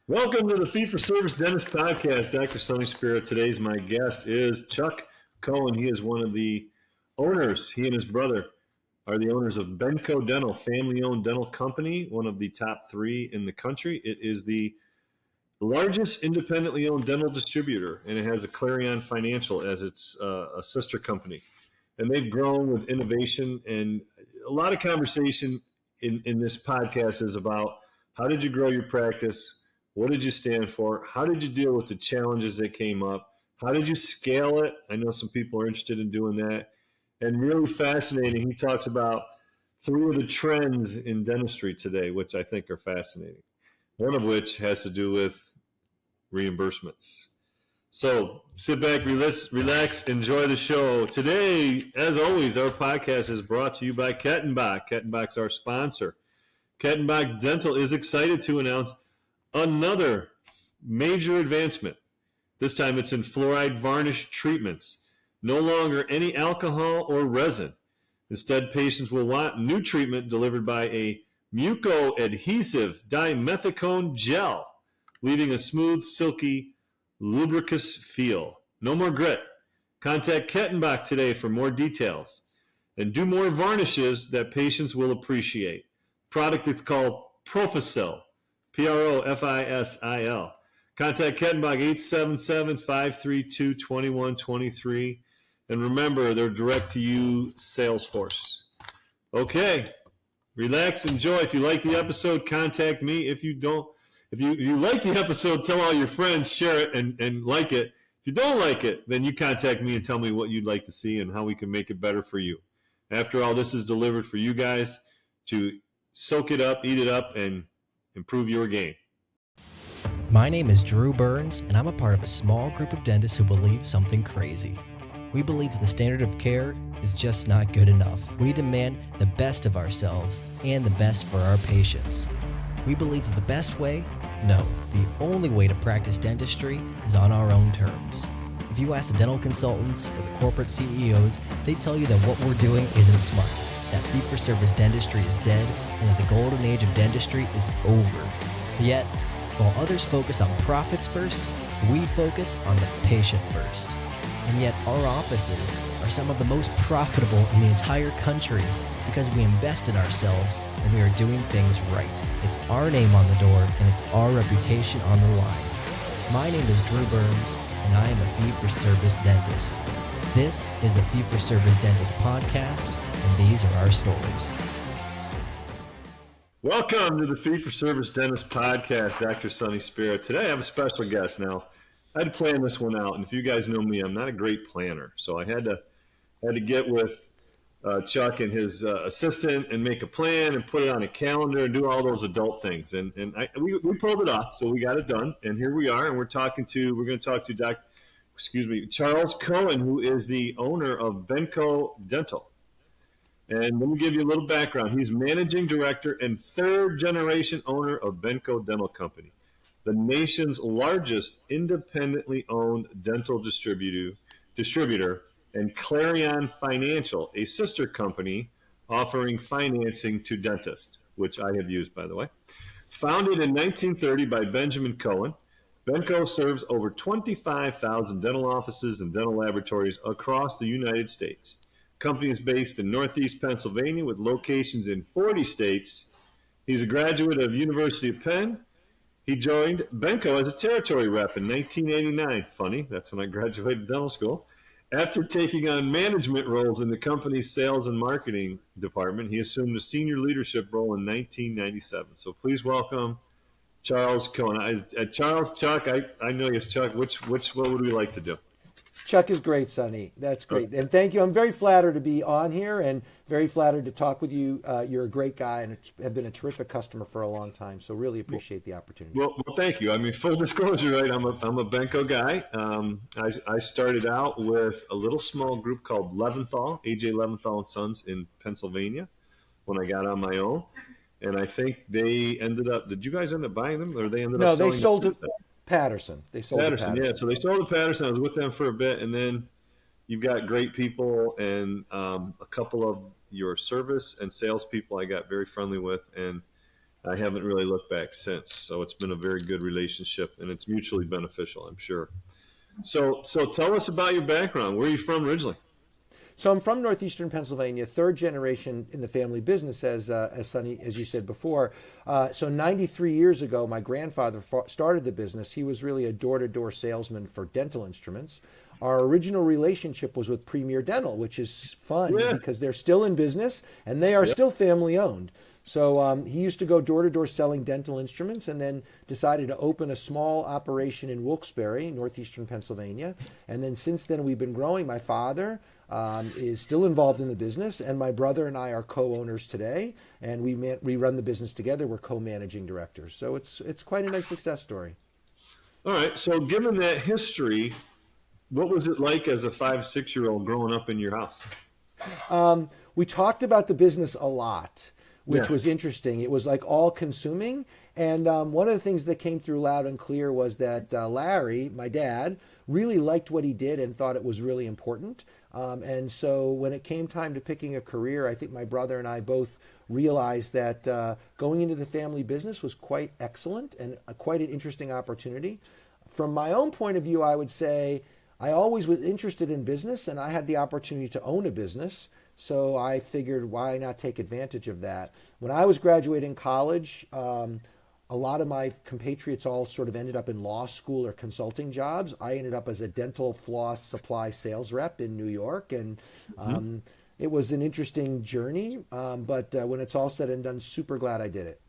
Welcome to the Fee for Service Dentist Podcast. Dr. Sonny Spira. Today's my guest is Chuck Cohen. He is one of the owners. He and his brother are the owners of Benco Dental, family-owned dental company, one of the top three in the country. It is the largest independently owned dental distributor, and it has a Clarion Financial as its a sister company. And they've grown with innovation, and a lot of conversation in this podcast is about how did you grow your practice? What did you stand for? How did you deal with the challenges that came up? How did you scale it? I know some people are interested in doing that. And really fascinating, he talks about three of the trends in dentistry today, which I think are fascinating. One of which has to do with reimbursements. So sit back, relax, enjoy the show. Today, as always, our podcast is brought to you by Kettenbach. Kettenbach's our sponsor. Kettenbach Dental is excited to announce another major advancement. This time it's in fluoride varnish treatments. No longer any alcohol or resin. Instead, patients will want new treatment delivered by a muco-adhesive dimethicone gel, leaving a smooth, silky, lubricous feel. No more grit. Contact Kettenbach today for more details. And do more varnishes that patients will appreciate. Product is called Profil. Profil. Contact Kettenbach 877-532-2123. And remember, they're direct-to-you sales force. Okay, relax, enjoy. If you like the episode, contact me. If you like the episode, tell all your friends, share it, and like it. If you don't like it, then you contact me and tell me what you'd like to see and how we can make it better for you. After all, this is delivered for you guys to soak it up, eat it up, and improve your game. My name is Drew Burns, and I'm a part of a small group of dentists who believe something crazy. We believe that the standard of care is just not good enough. We demand the best of ourselves and the best for our patients. We believe that the best way? No, the only way to practice dentistry is on our own terms. If you ask the dental consultants or the corporate CEOs, they tell you that what we're doing isn't smart, that fee-for-service dentistry is dead, and that the golden age of dentistry is over. Yet, while others focus on profits first, we focus on the patient first. And yet, our offices are some of the most profitable in the entire country because we invest in ourselves and we are doing things right. It's our name on the door and it's our reputation on the line. My name is Drew Burns, and I am a fee-for-service dentist. This is the Fee-for-Service Dentist Podcast, and these are our stories. Welcome to the Fee for Service Dentist Podcast, Dr. Sonny Spira. Today I have a special guest. Now, I had to plan this one out, and if you guys know me, I'm not a great planner, so I had to get with Chuck and his assistant and make a plan and put it on a calendar and do all those adult things. And we pulled it off, so we got it done, and here we are. And we're going to talk to Charles Cohen, who is the owner of Benco Dental. And let me give you a little background. He's managing director and third-generation owner of Benco Dental Company, the nation's largest independently owned dental distributor, and Clarion Financial, a sister company offering financing to dentists, which I have used, by the way. Founded in 1930 by Benjamin Cohen, Benco serves over 25,000 dental offices and dental laboratories across the United States. Company is based in Northeastern Pennsylvania with locations in 40 states. He's a graduate of University of Penn. He joined Benco as a territory rep in 1989. Funny, that's when I graduated dental school. After taking on management roles in the company's sales and marketing department, he assumed a senior leadership role in 1997. So please welcome Charles Cohen. Chuck, I know you as Chuck. What would we like to do? Chuck is great, Sonny. That's great. And thank you. I'm very flattered to be on here and very flattered to talk with you. You're a great guy and have been a terrific customer for a long time. So really appreciate the opportunity. Well, thank you. I mean, full disclosure, right? I'm a Benco guy. I started out with a little small group called Leventhal, AJ Leventhal and Sons in Pennsylvania when I got on my own. And I think they ended up, did you guys end up buying them or they ended up selling them? No, they sold it. Patterson. Yeah. So they sold to Patterson. I was with them for a bit, and then you've got great people and a couple of your service and sales people I got very friendly with, and I haven't really looked back since. So it's been a very good relationship, and it's mutually beneficial, I'm sure. So tell us about your background. Where are you from originally? So I'm from Northeastern Pennsylvania, third generation in the family business, as Sonny, as you said before. So 93 years ago, my grandfather started the business. He was really a door-to-door salesman for dental instruments. Our original relationship was with Premier Dental, which is fun because they're still in business and they are still family owned. So he used to go door to door selling dental instruments, and then decided to open a small operation in Wilkes-Barre, Northeastern Pennsylvania. And then since then, we've been growing. My father is still involved in the business, and my brother and I are co-owners today, and we run the business together. We're co-managing directors. So it's quite a nice success story. All right. So given that history, what was it like as a 5-6-year-old growing up in your house? We talked about the business a lot, which was interesting. It was like all consuming. And one of the things that came through loud and clear was that Larry, my dad, really liked what he did and thought it was really important. And so when it came time to picking a career, I think my brother and I both realized that going into the family business was quite excellent and quite an interesting opportunity. From my own point of view, I would say I always was interested in business, and I had the opportunity to own a business. So I figured, why not take advantage of that? When I was graduating college, a lot of my compatriots all sort of ended up in law school or consulting jobs. I ended up as a dental floss supply sales rep in New York, and it was an interesting journey. But when it's all said and done, super glad I did it.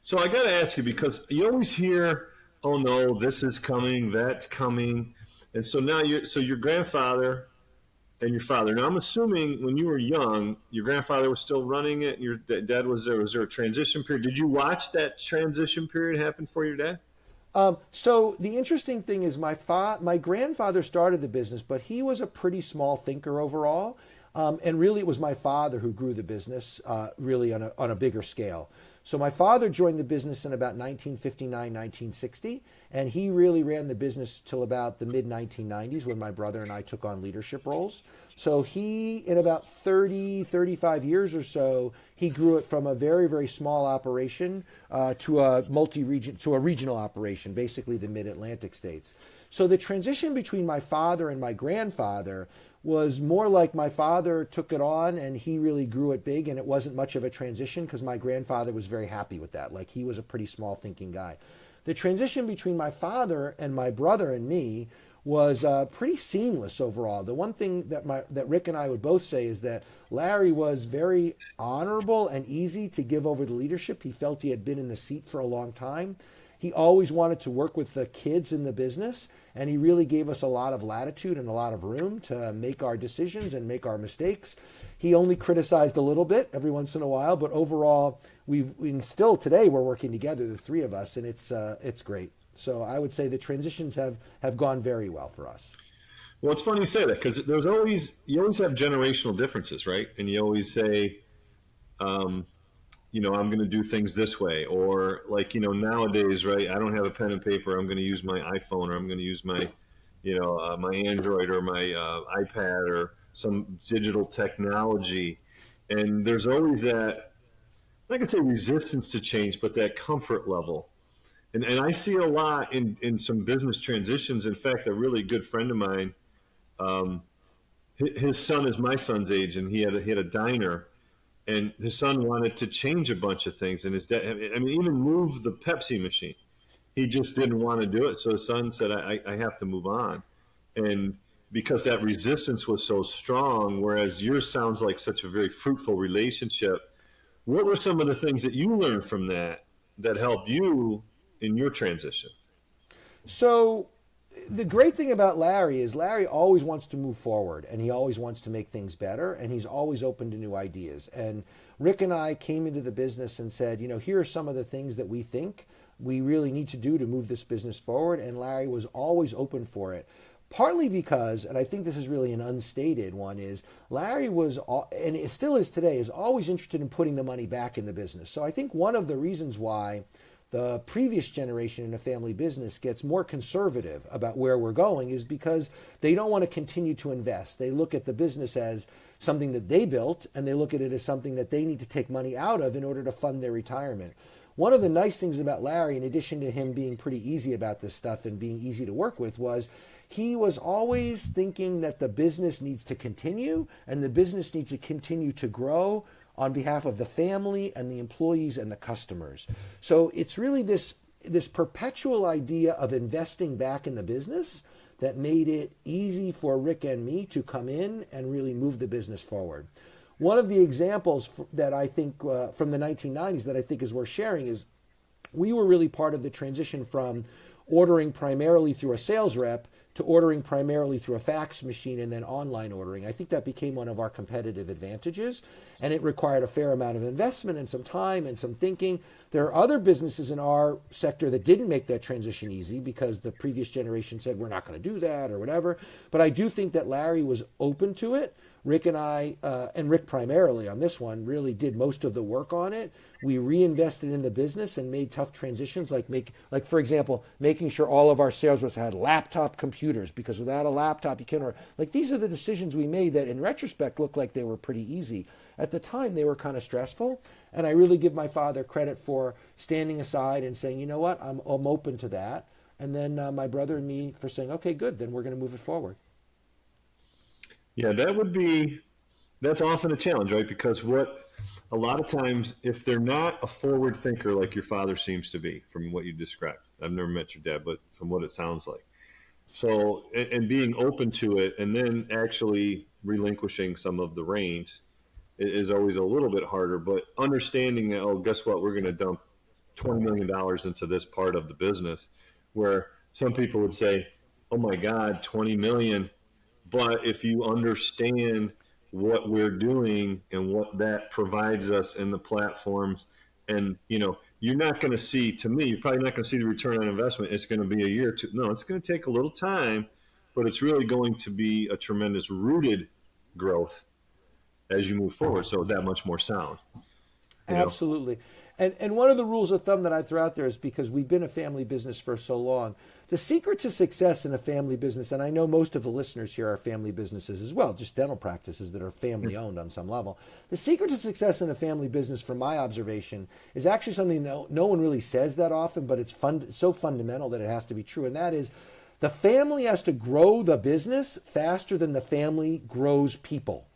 So I got to ask you, because you always hear, oh no, this is coming, that's coming. And so now your grandfather and your father. Now, I'm assuming when you were young, your grandfather was still running it, and your dad was there. Was there a transition period? Did you watch that transition period happen for your dad? So the interesting thing is my grandfather started the business, but he was a pretty small thinker overall. And really, it was my father who grew the business really on a bigger scale. So my father joined the business in about 1959, 1960, and he really ran the business till about the mid-1990s when my brother and I took on leadership roles. So he, in about 30, 35 years or so, he grew it from a very, very small operation to a regional operation, basically the mid-Atlantic states. So the transition between my father and my grandfather was more like my father took it on and he really grew it big, and it wasn't much of a transition because my grandfather was very happy with that. Like, he was a pretty small thinking guy. The transition between my father and my brother and me was pretty seamless overall. The one thing that Rick and I would both say is that Larry was very honorable and easy to give over the leadership. He felt he had been in the seat for a long time. He always wanted to work with the kids in the business, and he really gave us a lot of latitude and a lot of room to make our decisions and make our mistakes. He only criticized a little bit every once in a while, but overall, still today we're working together, the three of us, and it's great. So I would say the transitions have gone very well for us. Well, it's funny you say that, because you always have generational differences, right? And you always say, I'm going to do things this way, or like, nowadays, right? I don't have a pen and paper. I'm going to use my iPhone, or I'm going to use my, my Android or my iPad or some digital technology. And there's always that, I can say resistance to change, but that comfort level. And I see a lot in some business transitions. In fact, a really good friend of mine, his son is my son's age, and he had a diner. And his son wanted to change a bunch of things, and his dad, even move the Pepsi machine. He just didn't want to do it. So his son said, I have to move on. And because that resistance was so strong, whereas yours sounds like such a very fruitful relationship, what were some of the things that you learned from that helped you in your transition? So the great thing about Larry is Larry always wants to move forward, and he always wants to make things better, and he's always open to new ideas. And Rick and I came into the business and said, here are some of the things that we think we really need to do to move this business forward. And Larry was always open for it. Partly because, and I think this is really an unstated one, is Larry was, and it still is today, is always interested in putting the money back in the business. So I think one of the reasons why the previous generation in a family business gets more conservative about where we're going is because they don't want to continue to invest. They look at the business as something that they built, and they look at it as something that they need to take money out of in order to fund their retirement. one of the nice things about Larry, in addition to him being pretty easy about this stuff and being easy to work with, was he was always thinking that the business needs to continue and the business needs to continue to grow on behalf of the family and the employees and the customers. So it's really this perpetual idea of investing back in the business that made it easy for Rick and me to come in and really move the business forward. One of the examples that I think from the 1990s that I think is worth sharing is we were really part of the transition from ordering primarily through a sales rep to ordering primarily through a fax machine and then online ordering. I think that became one of our competitive advantages, and it required a fair amount of investment and some time and some thinking. There are other businesses in our sector that didn't make that transition easy because the previous generation said, we're not going to do that or whatever. But I do think that Larry was open to it. Rick and I, and Rick primarily on this one, really did most of the work on it. We reinvested in the business and made tough transitions, like for example, making sure all of our sales reps had laptop computers, because without a laptop, you can't order. Like, these are the decisions we made that in retrospect look like they were pretty easy. At the time, they were kind of stressful. And I really give my father credit for standing aside and saying, you know what, I'm open to that. And then my brother and me for saying, okay, good, then we're going to move it forward. Yeah, that's often a challenge, right? Because a lot of times, if they're not a forward thinker like your father seems to be, from what you described, I've never met your dad, but from what it sounds like. So, and being open to it and then actually relinquishing some of the reins is always a little bit harder, but understanding that, oh, guess what? We're going to dump $20 million into this part of the business, where some people would say, oh my God, 20 million. But if you understand what we're doing and what that provides us in the platforms, and you're not going to see, to me, you're probably not going to see the return on investment. It's going to be a year or two. No, it's going to take a little time, but it's really going to be a tremendous rooted growth as you move forward. So that much more sound. Absolutely. And one of the rules of thumb that I throw out there is, because we've been a family business for so long, the secret to success in a family business, and I know most of the listeners here are family businesses as well, just dental practices that are family owned on some level. The secret to success in a family business, from my observation, is actually something that no one really says that often, but it's so fundamental that it has to be true. And that is, the family has to grow the business faster than the family grows people.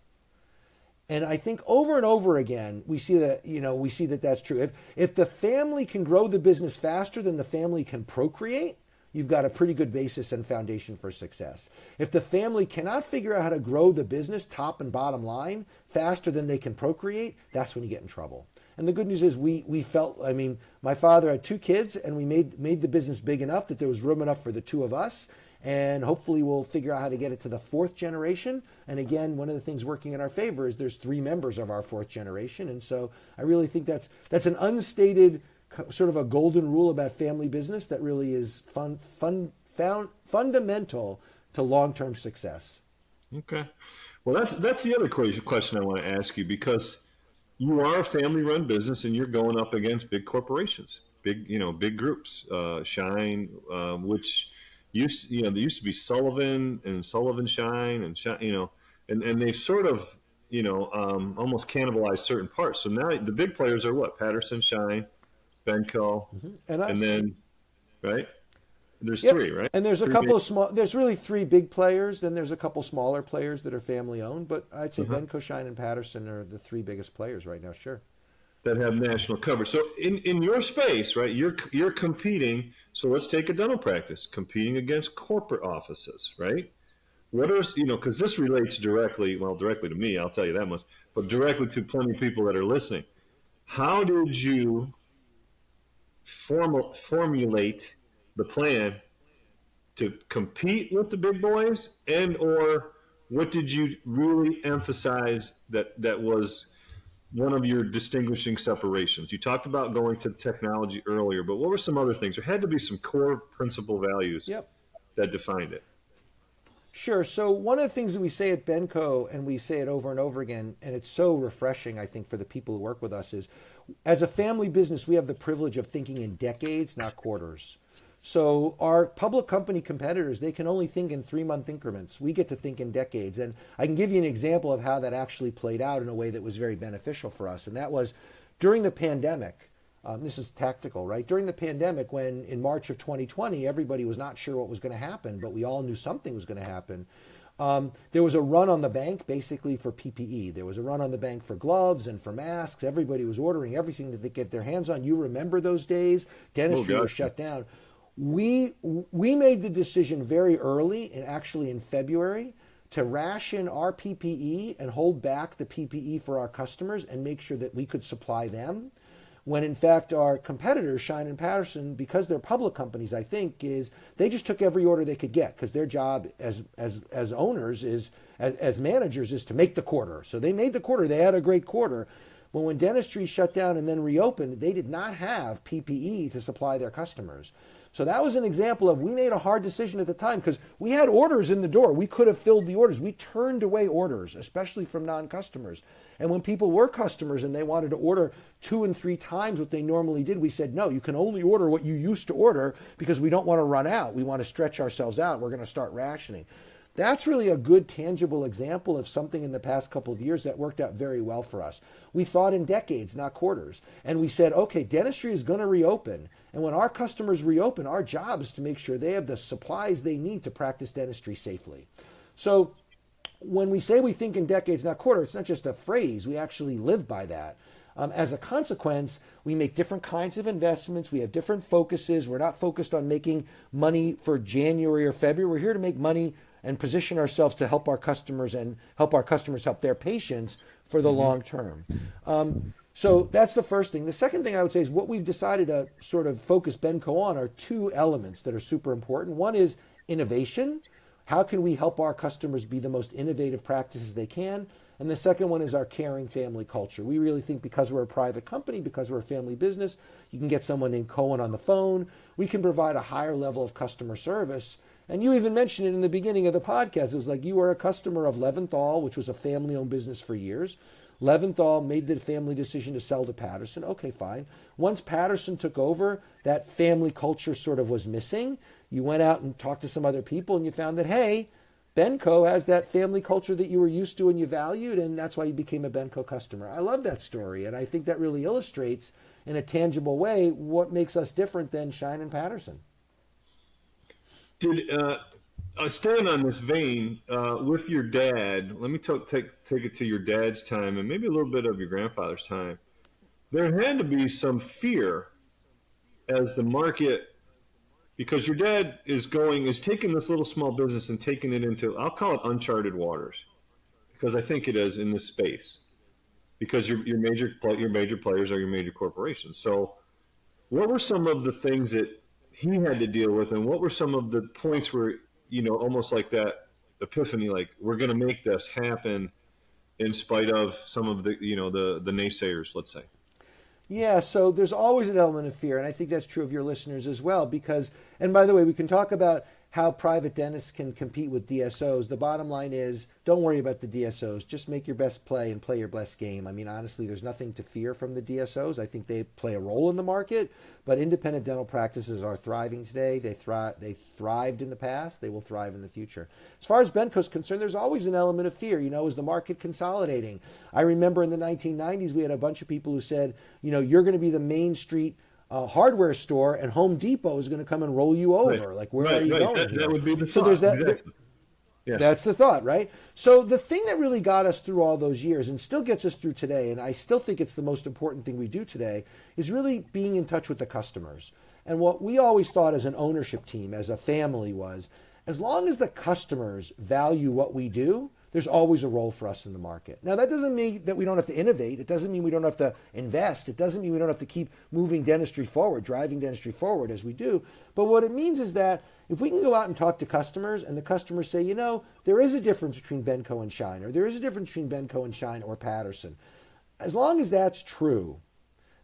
And I think over and over again, we see that that's true. If the family can grow the business faster than the family can procreate, you've got a pretty good basis and foundation for success. If the family cannot figure out how to grow the business top and bottom line faster than they can procreate, that's when you get in trouble. And the good news is we felt, my father had 2 kids, and we made the business big enough that there was room enough for the 2 of us. And hopefully we'll figure out how to get it to the 4th generation. And again, one of the things working in our favor is there's 3 members of our 4th generation. And so I really think that's an unstated sort of a golden rule about family business that really is fundamental to long-term success. Okay. Well, that's the other question I want to ask you, because you are a family-run business and you're going up against big corporations, big groups, Shine, which there used to be Sullivan and Sullivan Shine and and they've sort of almost cannibalized certain parts. So now the big players are what? Patterson, Shine, Benco, and then right. There's 3, right? And there's a couple of small. There's really 3 big players. Then there's a couple smaller players that are family owned. But I'd say Benco, Shine, and Patterson are the 3 biggest players right now. Sure. That have national coverage. So in your space, right, you're competing. So let's take a dental practice, competing against corporate offices, right? What are, because this relates directly to me, I'll tell you that much, but directly to plenty of people that are listening. How did you formulate the plan to compete with the big boys, or what did you really emphasize that was one of your distinguishing separations? You talked about going to technology earlier, but what were some other things? There had to be some core principal values that defined it. Sure. So one of the things that we say at Benco, and we say it over and over again, and it's so refreshing, I think, for the people who work with us, is as a family business, we have the privilege of thinking in decades, not quarters. So our public company competitors, they can only think in 3-month increments. We get to think in decades. And I can give you an example of how that actually played out in a way that was very beneficial for us. And that was during the pandemic. This is tactical, right? During the pandemic, when in March of 2020, everybody was not sure what was going to happen, but we all knew something was going to happen. There was a run on the bank basically for PPE. There was a run on the bank for gloves and for masks. Everybody was ordering everything that they get their hands on. You remember those days? Dentistry was shut down. We made the decision very early, and actually in February, to ration our PPE and hold back the PPE for our customers and make sure that we could supply them. When in fact our competitors, Shine and Patterson, because they're public companies, I think, is they just took every order they could get, because their job as owners is, as managers, is to make the quarter. So they made the quarter. They had a great quarter. But when dentistry shut down and then reopened, they did not have PPE to supply their customers. So that was an example of, we made a hard decision at the time because we had orders in the door. We could have filled the orders. We turned away orders, especially from non-customers. And when people were customers and they wanted to order 2 and 3 times what they normally did, we said, no, you can only order what you used to order because we don't want to run out. We want to stretch ourselves out. We're going to start rationing. That's really a good, tangible example of something in the past couple of years that worked out very well for us. We thought in decades, not quarters. And we said, okay, dentistry is going to reopen. And when our customers reopen, our job is to make sure they have the supplies they need to practice dentistry safely. So when we say we think in decades, not quarters, it's not just a phrase. We actually live by that. As a consequence, we make different kinds of investments. We have different focuses. We're not focused on making money for January or February. We're here to make money and position ourselves to help our customers and help our customers help their patients for the long term. So that's the first thing. The second thing I would say is what we've decided to sort of focus Benco on are 2 elements that are super important. One is innovation. How can we help our customers be the most innovative practices they can? And the second one is our caring family culture. We really think because we're a private company, because we're a family business, you can get someone named Cohen on the phone. We can provide a higher level of customer service. And you even mentioned it in the beginning of the podcast. It was like you were a customer of Leventhal, which was a family-owned business for years. Leventhal made the family decision to sell to Patterson. Okay, fine. Once Patterson took over, that family culture sort of was missing. You went out and talked to some other people and you found that, hey, Benco has that family culture that you were used to and you valued, and that's why you became a Benco customer. I love that story, and I think that really illustrates in a tangible way what makes us different than Shine and Patterson. Staying on this vein, with your dad, let me take it to your dad's time and maybe a little bit of your grandfather's time. There had to be some fear as the market, because your dad is taking this little small business and taking it into, I'll call it uncharted waters, because I think it is in this space, because your major players are your major corporations. So what were some of the things that he had to deal with, and what were some of the points where, almost like that epiphany, like we're going to make this happen in spite of some of the, the naysayers, let's say? Yeah, so there's always an element of fear, and I think that's true of your listeners as well, because, and by the way, we can talk about how private dentists can compete with DSOs. The bottom line is, don't worry about the DSOs. Just make your best play and play your best game. I mean, honestly, there's nothing to fear from the DSOs. I think they play a role in the market, but independent dental practices are thriving today. They thrived in the past. They will thrive in the future. As far as Benco's concerned, there's always an element of fear. Is the market consolidating? I remember in the 1990s, we had a bunch of people who said, you're going to be the Main Street hardware store, and Home Depot is going to come and roll you over. Right. Like, where are you going? That would be the thought. So there's that. Exactly. Yeah. That's the thought, right? So the thing that really got us through all those years and still gets us through today, and I still think it's the most important thing we do today, is really being in touch with the customers. And what we always thought as an ownership team, as a family, was as long as the customers value what we do, there's always a role for us in the market. Now, that doesn't mean that we don't have to innovate. It doesn't mean we don't have to invest. It doesn't mean we don't have to keep moving dentistry forward, driving dentistry forward as we do. But what it means is that if we can go out and talk to customers and the customers say, there is a difference between Benco and Shine, or there is a difference between Benco and Shine or Patterson. As long as that's true,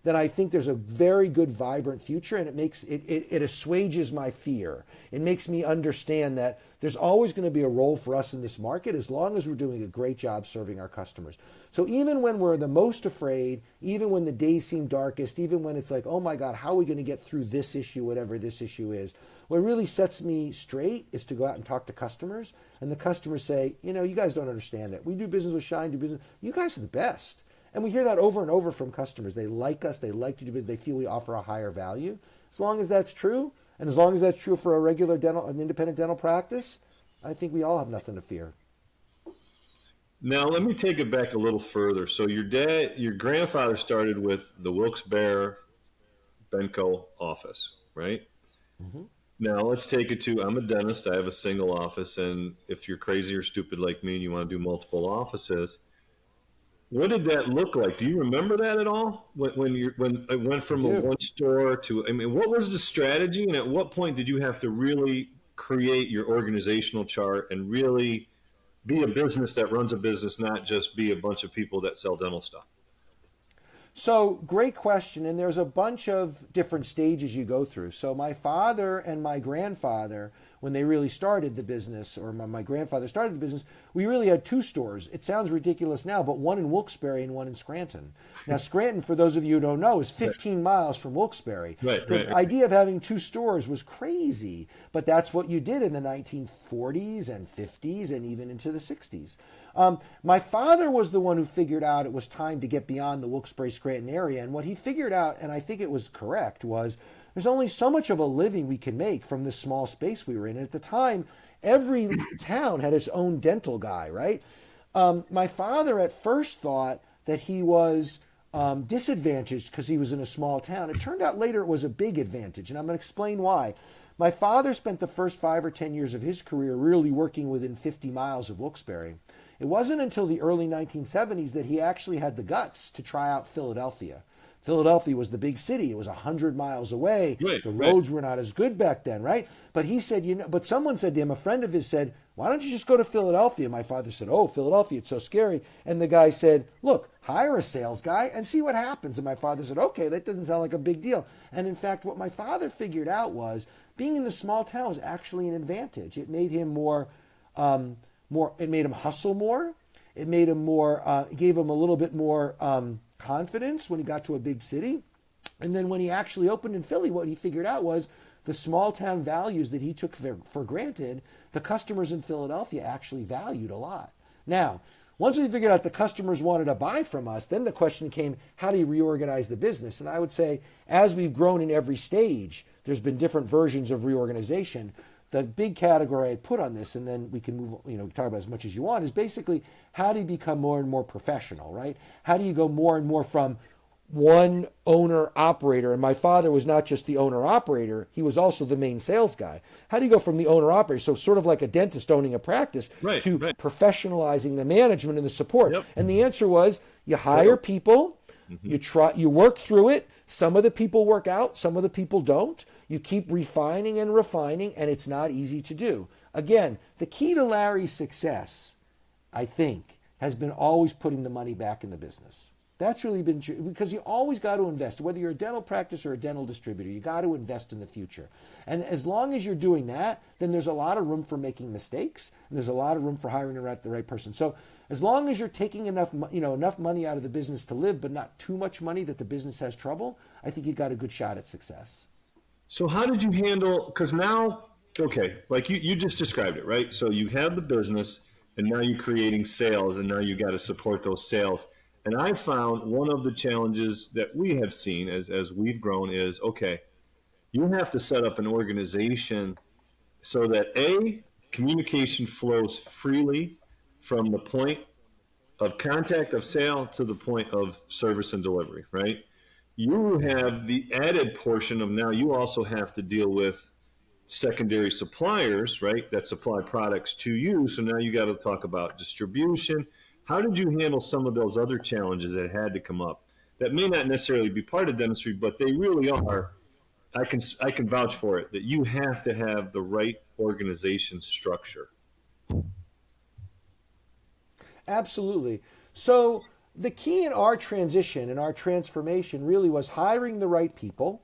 then I think there's a very good, vibrant future, and it assuages my fear. It makes me understand that there's always going to be a role for us in this market as long as we're doing a great job serving our customers. So even when we're the most afraid, even when the days seem darkest, even when it's like, oh my God, how are we going to get through this issue, whatever this issue is, what really sets me straight is to go out and talk to customers, and the customers say, you guys don't understand it. We do business with Shine, you guys are the best. And we hear that over and over from customers. They like us, they like to do business, they feel we offer a higher value. As long as that's true, and as long as that's true for a regular an independent dental practice, I think we all have nothing to fear. Now, let me take it back a little further. So your grandfather started with the Wilkes-Barre Benco office, right? Mm-hmm. Now, let's take it to, I'm a dentist. I have a single office. And if you're crazy or stupid like me and you want to do multiple offices, what did that look like? Do you remember that at all? When it went from a one store to, I mean, what was the strategy? And at what point did you have to really create your organizational chart and really be a business that runs a business, not just be a bunch of people that sell dental stuff? So great question. And there's a bunch of different stages you go through. So my father and my grandfather, when they really started the business, or my grandfather started the business, we really had two stores. It sounds ridiculous now, but one in Wilkes-Barre and one in Scranton. Now, Scranton, for those of you who don't know, is 15 miles from Wilkes-Barre. The idea of having two stores was crazy, but that's what you did in the 1940s and 50s and even into the 60s. My father was the one who figured out it was time to get beyond the Wilkes-Barre-Scranton area, and what he figured out, and I think it was correct, was there's only so much of a living we can make from this small space we were in. And at the time, every town had its own dental guy, right? My father at first thought that he was disadvantaged because he was in a small town. It turned out later it was a big advantage, and I'm going to explain why. My father spent the first 5 or 10 years of his career really working within 50 miles of Wilkes-Barre. It wasn't until the early 1970s that he actually had the guts to try out Philadelphia. Philadelphia was the big city. It was 100 miles away. The roads were not as good back then, right? But he said, but someone said to him, a friend of his said, why don't you just go to Philadelphia? My father said, oh, Philadelphia, it's so scary. And the guy said, look, hire a sales guy and see what happens. And my father said, okay, that doesn't sound like a big deal. And in fact, what my father figured out was being in the small town was actually an advantage. It made him it made him hustle more. It made him gave him a little bit more confidence when he got to a big city. And then when he actually opened in Philly, what he figured out was the small town values that he took for granted, the customers in Philadelphia actually valued a lot. Now, once we figured out the customers wanted to buy from us, then the question came, how do you reorganize the business? And I would say, as we've grown in every stage, there's been different versions of reorganization. The big category I put on this, and then we can move, talk about as much as you want, is basically how do you become more and more professional, right? How do you go more and more from one owner operator? And my father was not just the owner operator, he was also the main sales guy. How do you go from the owner operator, so sort of like a dentist owning a practice, to professionalizing the management and the support? And the answer was you hire people, you work through it. Some of the people work out, some of the people don't. You keep refining and refining, and it's not easy to do. Again, the key to Larry's success, I think, has been always putting the money back in the business. That's really been true, because you always got to invest. Whether you're a dental practice or a dental distributor, you got to invest in the future. And as long as you're doing that, then there's a lot of room for making mistakes, and there's a lot of room for hiring the right person. So as long as you're taking enough money out of the business to live, but not too much money that the business has trouble, I think you got a good shot at success. So how did you handle, because now, okay, like you just described it, right? So you have the business, and now you're creating sales, and now you got to support those sales. And I found one of the challenges that we have seen as we've grown is, okay, you have to set up an organization so that communication flows freely from the point of contact of sale to the point of service and delivery, right? You have the added portion of now you also have to deal with secondary suppliers, right, that supply products to you. So now you got to talk about distribution. How did you handle some of those other challenges that had to come up that may not necessarily be part of dentistry, but they really are? I can vouch for it, that you have to have the right organization structure. Absolutely. So the key in our transition and our transformation really was hiring the right people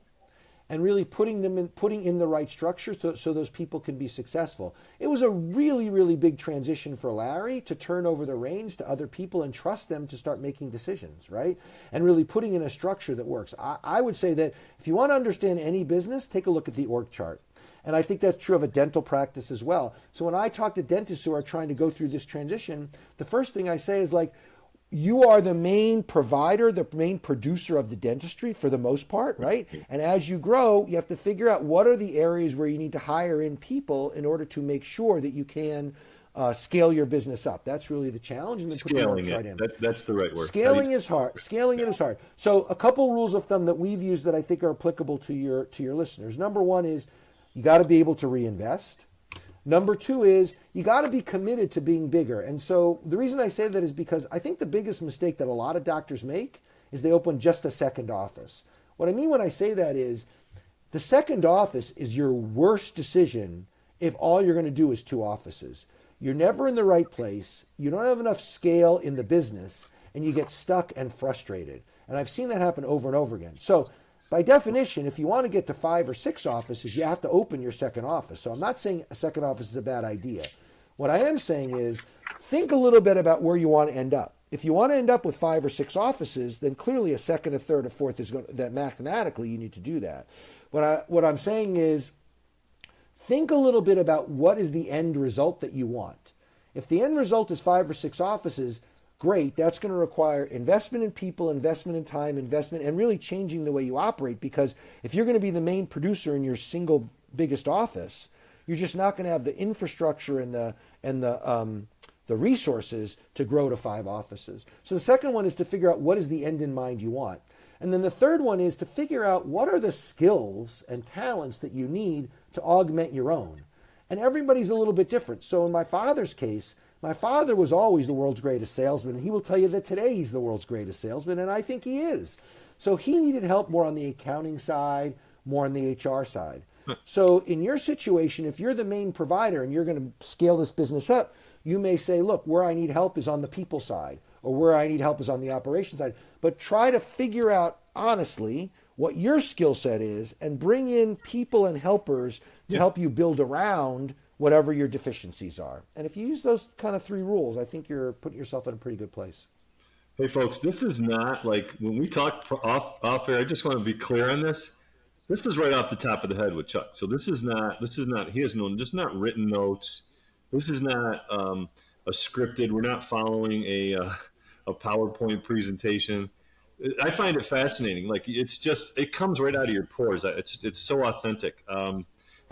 and really putting in the right structure so those people can be successful. It was a really, really big transition for Larry to turn over the reins to other people and trust them to start making decisions, right? And really putting in a structure that works. I would say that if you want to understand any business, take a look at the org chart. And I think that's true of a dental practice as well. So when I talk to dentists who are trying to go through this transition, the first thing I say is like, you are the main provider, the main producer of the dentistry for the most part, right? And as you grow, you have to figure out what are the areas where you need to hire in people in order to make sure that you can scale your business up. That's really the challenge. And then Scaling it. That's the right word. Scaling is hard. Scaling it is hard. So a couple rules of thumb that we've used that I think are applicable to your listeners. Number one is you got to be able to reinvest. Number two is you got to be committed to being bigger. And so the reason I say that is because I think the biggest mistake that a lot of doctors make is they open just a second office. What I mean when I say that is the second office is your worst decision if all you're going to do is 2 offices. You're never in the right place. You don't have enough scale in the business, and you get stuck and frustrated. And I've seen that happen over and over again. So by definition, if you want to get to 5 or 6 offices, you have to open your second office. So I'm not saying a second office is a bad idea. What I am saying is think a little bit about where you want to end up. If you want to end up with 5 or 6 offices, then clearly a second, a third, a fourth is going to, that mathematically you need to do that. What I'm saying is think a little bit about what is the end result that you want. If the end result is 5 or 6 offices, great. That's going to require investment in people, investment in time, investment, and really changing the way you operate. Because if you're going to be the main producer in your single biggest office, you're just not going to have the infrastructure and the resources to grow to 5 offices. So the second one is to figure out what is the end in mind you want. And then the third one is to figure out what are the skills and talents that you need to augment your own. And everybody's a little bit different. So in my father's case, my father was always the world's greatest salesman. And he will tell you that today he's the world's greatest salesman, and I think he is. So he needed help more on the accounting side, more on the HR side. So in your situation, if you're the main provider and you're going to scale this business up, you may say, look, where I need help is on the people side, or where I need help is on the operations side. But try to figure out honestly what your skill set is and bring in people and helpers to help you build around whatever your deficiencies are. And if you use those kind of 3 rules, I think you're putting yourself in a pretty good place. Hey folks, this is not like when we talk off air, I just want to be clear on this. This is right off the top of the head with Chuck. So this is not, he has just not written notes. This is not a scripted, we're not following a PowerPoint presentation. I find it fascinating. Like it comes right out of your pores. It's so authentic.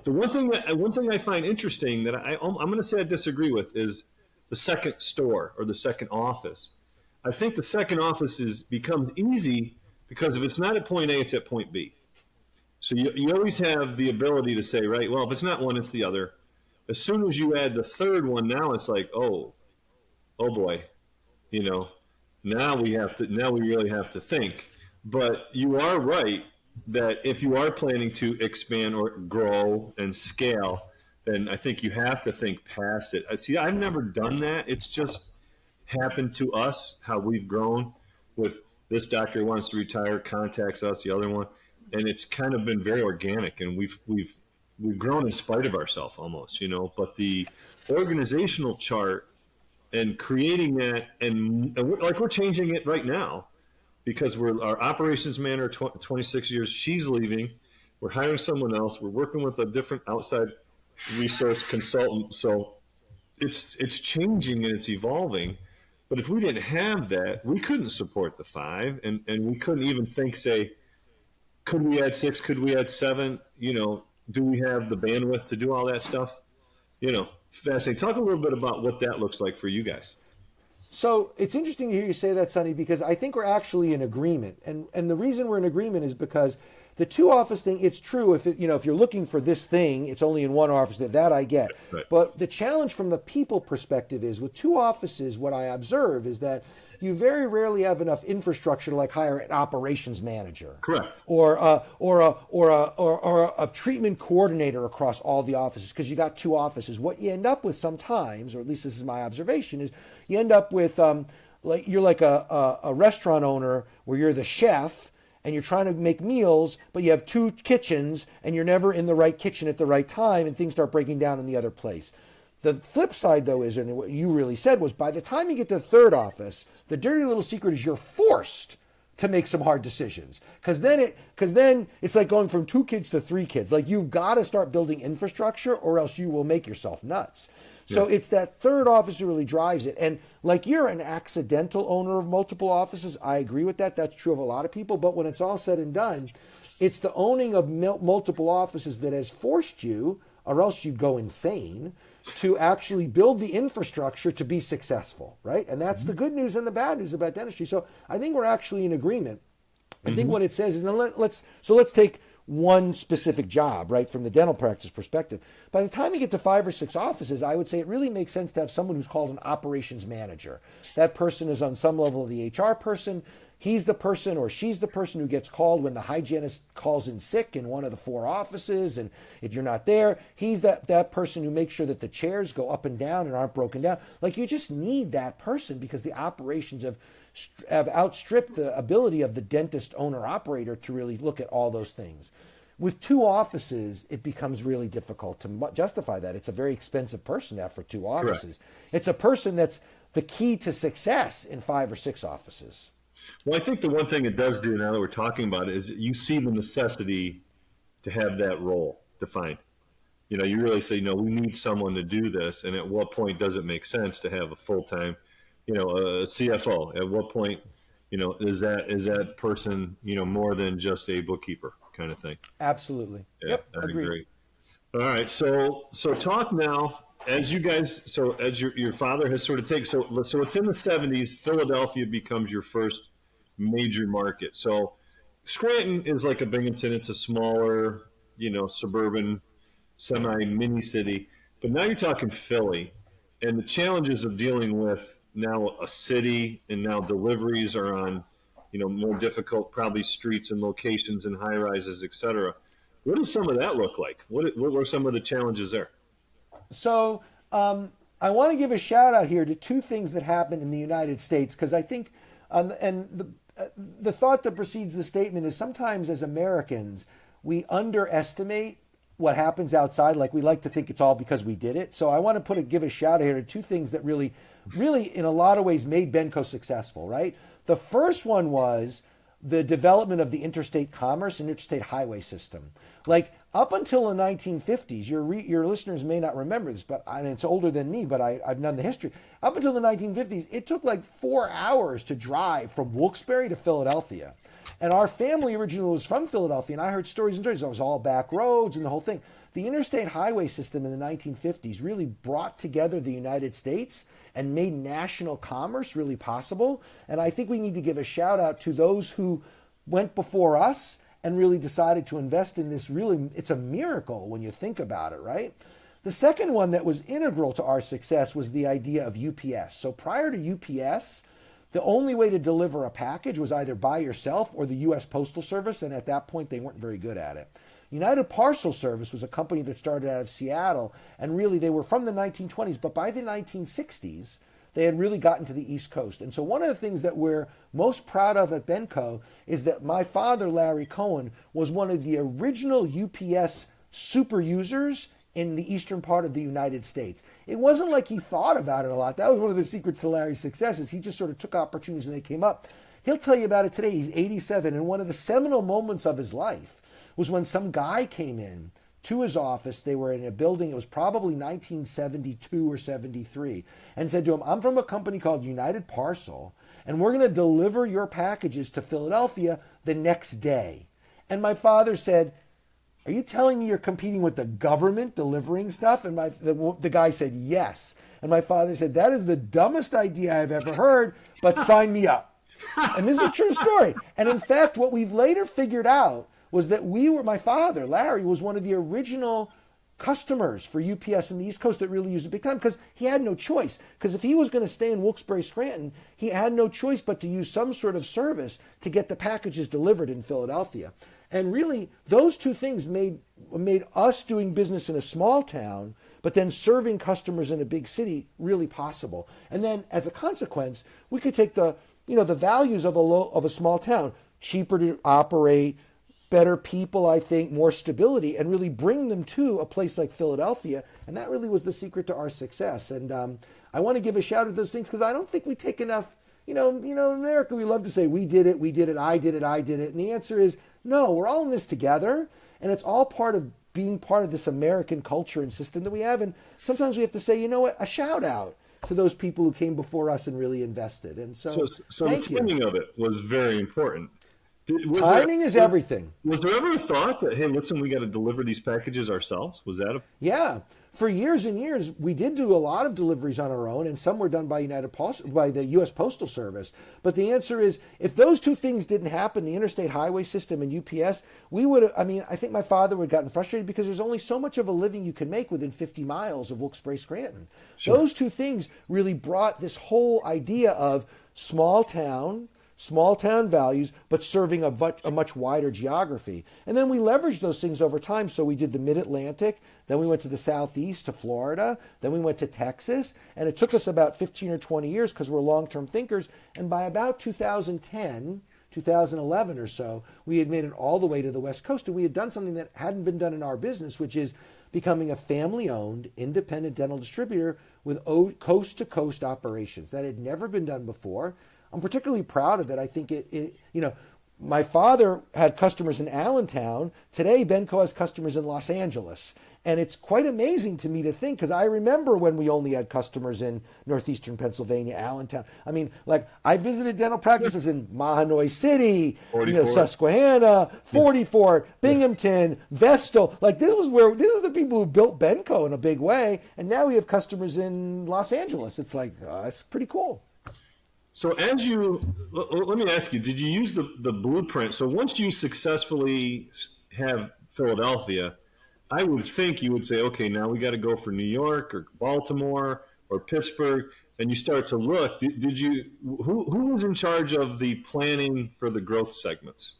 The one thing I find interesting that I'm going to say I disagree with is the second store or the second office. I think the second office becomes easy because if it's not at point A, it's at point B. So you always have the ability to say, right, well, if it's not one, it's the other. As soon as you add the third one, now it's like, oh boy, now we really have to think. But you are right that if you are planning to expand or grow and scale, then I think you have to think past it. See, I've never done that. It's just happened to us, how we've grown with this doctor wants to retire, contacts us, the other one. And it's kind of been very organic, and we've grown in spite of ourselves almost, but the organizational chart and creating that, and we're changing it right now because our operations manager, 26 years, she's leaving. We're hiring someone else. We're working with a different outside resource consultant. So it's changing and it's evolving. But if we didn't have that, we couldn't support the 5, and we couldn't even think, say, could we add 6? Could we add 7? Do we have the bandwidth to do all that stuff? Fascinating. Talk a little bit about what that looks like for you guys. So it's interesting to hear you say that, Sonny, because I think we're actually in agreement. And the reason we're in agreement is because the 2 office thing, it's true. If you're looking for this thing, it's only in 1 office. That I get. Right. But the challenge from the people perspective is with 2 offices, what I observe is that you very rarely have enough infrastructure to hire an operations manager. Correct. Or a treatment coordinator across all the offices because you got 2 offices. What you end up with sometimes, or at least this is my observation, is you end up with you're like a restaurant owner where you're the chef and you're trying to make meals, but you have 2 kitchens and you're never in the right kitchen at the right time and things start breaking down in the other place. The flip side, though, is, and what you really said was, by the time you get to the 3rd office, the dirty little secret is you're forced to make some hard decisions. Because then it's like going from 2 kids to 3 kids. Like, you've got to start building infrastructure or else you will make yourself nuts. So it's that third office who really drives it. And like, you're an accidental owner of multiple offices. I agree with that. That's true of a lot of people. But when it's all said and done, it's the owning of multiple offices that has forced you, or else you'd go insane, to actually build the infrastructure to be successful, right? And that's the good news and the bad news about dentistry. So I think we're actually in agreement. I think what it says is, let's take one specific job, right, from the dental practice perspective. By the time you get to 5 or 6 offices, I would say it really makes sense to have someone who's called an operations manager. That person is on some level the HR person. He's the person or she's the person who gets called when the hygienist calls in sick in one of the 4 offices, and if you're not there, he's that person who makes sure that the chairs go up and down and aren't broken down. Like, you just need that person because the operations have outstripped the ability of the dentist owner operator to really look at all those things. With 2 offices, it becomes really difficult to justify that. It's a very expensive person to have for 2 offices. Correct. It's a person that's the key to success in 5 or 6 offices. Well, I think the one thing it does do, now that we're talking about it, is you see the necessity to have that role defined. You know, you really say, we need someone to do this, and at what point does it make sense to have a full-time, a CFO? At what point, is that person, more than just a bookkeeper kind of thing? Absolutely. Yeah, yep, that'd agreed. be great. All right, so talk now. As you guys, as your father has sort of taken, so it's in the 70s, Philadelphia becomes your first major market. So Scranton is like a Binghamton. It's a smaller, suburban, semi-mini city. But now you're talking Philly, and the challenges of dealing with now a city, and now deliveries are on, more difficult, probably streets and locations and high rises, et cetera. What does some of that look like? What were some of the challenges there? So I want to give a shout out here to 2 things that happened in the United States, because I think, the thought that precedes the statement is sometimes as Americans, we underestimate what happens outside. Like, we like to think it's all because we did it. So I want to give a shout out here to 2 things that really in a lot of ways made Benco successful, right? The first one was the development of the interstate commerce and interstate highway system. Like, up until the 1950s, your listeners may not remember this, but it's older than me, but I've known the history. Up until the 1950s, it took like 4 hours to drive from Wilkes-Barre to Philadelphia. And our family originally was from Philadelphia, and I heard stories and stories. It was all back roads and the whole thing. The interstate highway system in the 1950s really brought together the United States and made national commerce really possible. And I think we need to give a shout out to those who went before us and really decided to invest in this. Really, it's a miracle when you think about it, right? The second one that was integral to our success was the idea of UPS. So prior to UPS, the only way to deliver a package was either by yourself or the U.S. Postal Service, and at that point, they weren't very good at it. United Parcel Service was a company that started out of Seattle, and really they were from the 1920s, but by the 1960s, they had really gotten to the East Coast. And so one of the things that we're most proud of at Benco is that my father, Larry Cohen, was one of the original UPS super users in the eastern part of the United States. It wasn't like he thought about it a lot. That was one of the secrets to Larry's successes. He just sort of took opportunities when they came up. He'll tell you about it today. He's 87, and one of the seminal moments of his life was when some guy came in to his office. They were in a building, it was probably 1972 or 73, and said to him, "I'm from a company called United Parcel, and we're going to deliver your packages to Philadelphia the next day." And my father said, "Are you telling me you're competing with the government delivering stuff?" And the guy said, "Yes." And my father said, "That is the dumbest idea I've ever heard, but sign me up." And this is a true story. And in fact, what we've later figured out was that my father, Larry, was one of the original customers for UPS in the East Coast that really used it big time, because he had no choice. Because if he was going to stay in Wilkes-Barre, Scranton, he had no choice but to use some sort of service to get the packages delivered in Philadelphia. And really, those 2 things made us doing business in a small town, but then serving customers in a big city really possible. And then, as a consequence, we could take the values of a small town, cheaper to operate, better people, I think, more stability, and really bring them to a place like Philadelphia. And that really was the secret to our success. And I want to give a shout out to those things because I don't think we take enough in America we love to say we did it, I did it, and the answer is no. We're all in this together, and it's all part of being part of this American culture and system that we have. And sometimes we have to say, you know what, a shout out to those people who came before us and really invested. And so the timing of it was very important. Timing is everything. Was there ever a thought that, hey, listen, we got to deliver these packages ourselves? Was that Yeah. For years and years, we did do a lot of deliveries on our own, and some were done by by the U.S. Postal Service. But the answer is, if those two things didn't happen, the interstate highway system and UPS, we would. I think my father would have gotten frustrated because there's only so much of a living you can make within 50 miles of Wilkes-Barre, Scranton. Sure. Those two things really brought this whole idea of small town values, but serving a much wider geography. And then we leveraged those things over time. So we did the Mid-Atlantic, then we went to the Southeast, to Florida, then we went to Texas. And it took us about 15 or 20 years because we're long-term thinkers. And by about 2010, 2011 or so, we had made it all the way to the West Coast. And we had done something that hadn't been done in our business, which is becoming a family-owned, independent dental distributor with coast-to-coast operations. That had never been done before. I'm particularly proud of it. I think my father had customers in Allentown. Today, Benco has customers in Los Angeles. And it's quite amazing to me to think, because I remember when we only had customers in Northeastern Pennsylvania, Allentown. I visited dental practices in Mahanoy City, Susquehanna, 44, Binghamton, Vestal. These are the people who built Benco in a big way. And now we have customers in Los Angeles. It's it's pretty cool. So let me ask you, did you use the blueprint? So once you successfully have Philadelphia, I would think you would say, okay, now we got to go for New York or Baltimore or Pittsburgh, and you start to look. Who was in charge of the planning for the growth segments?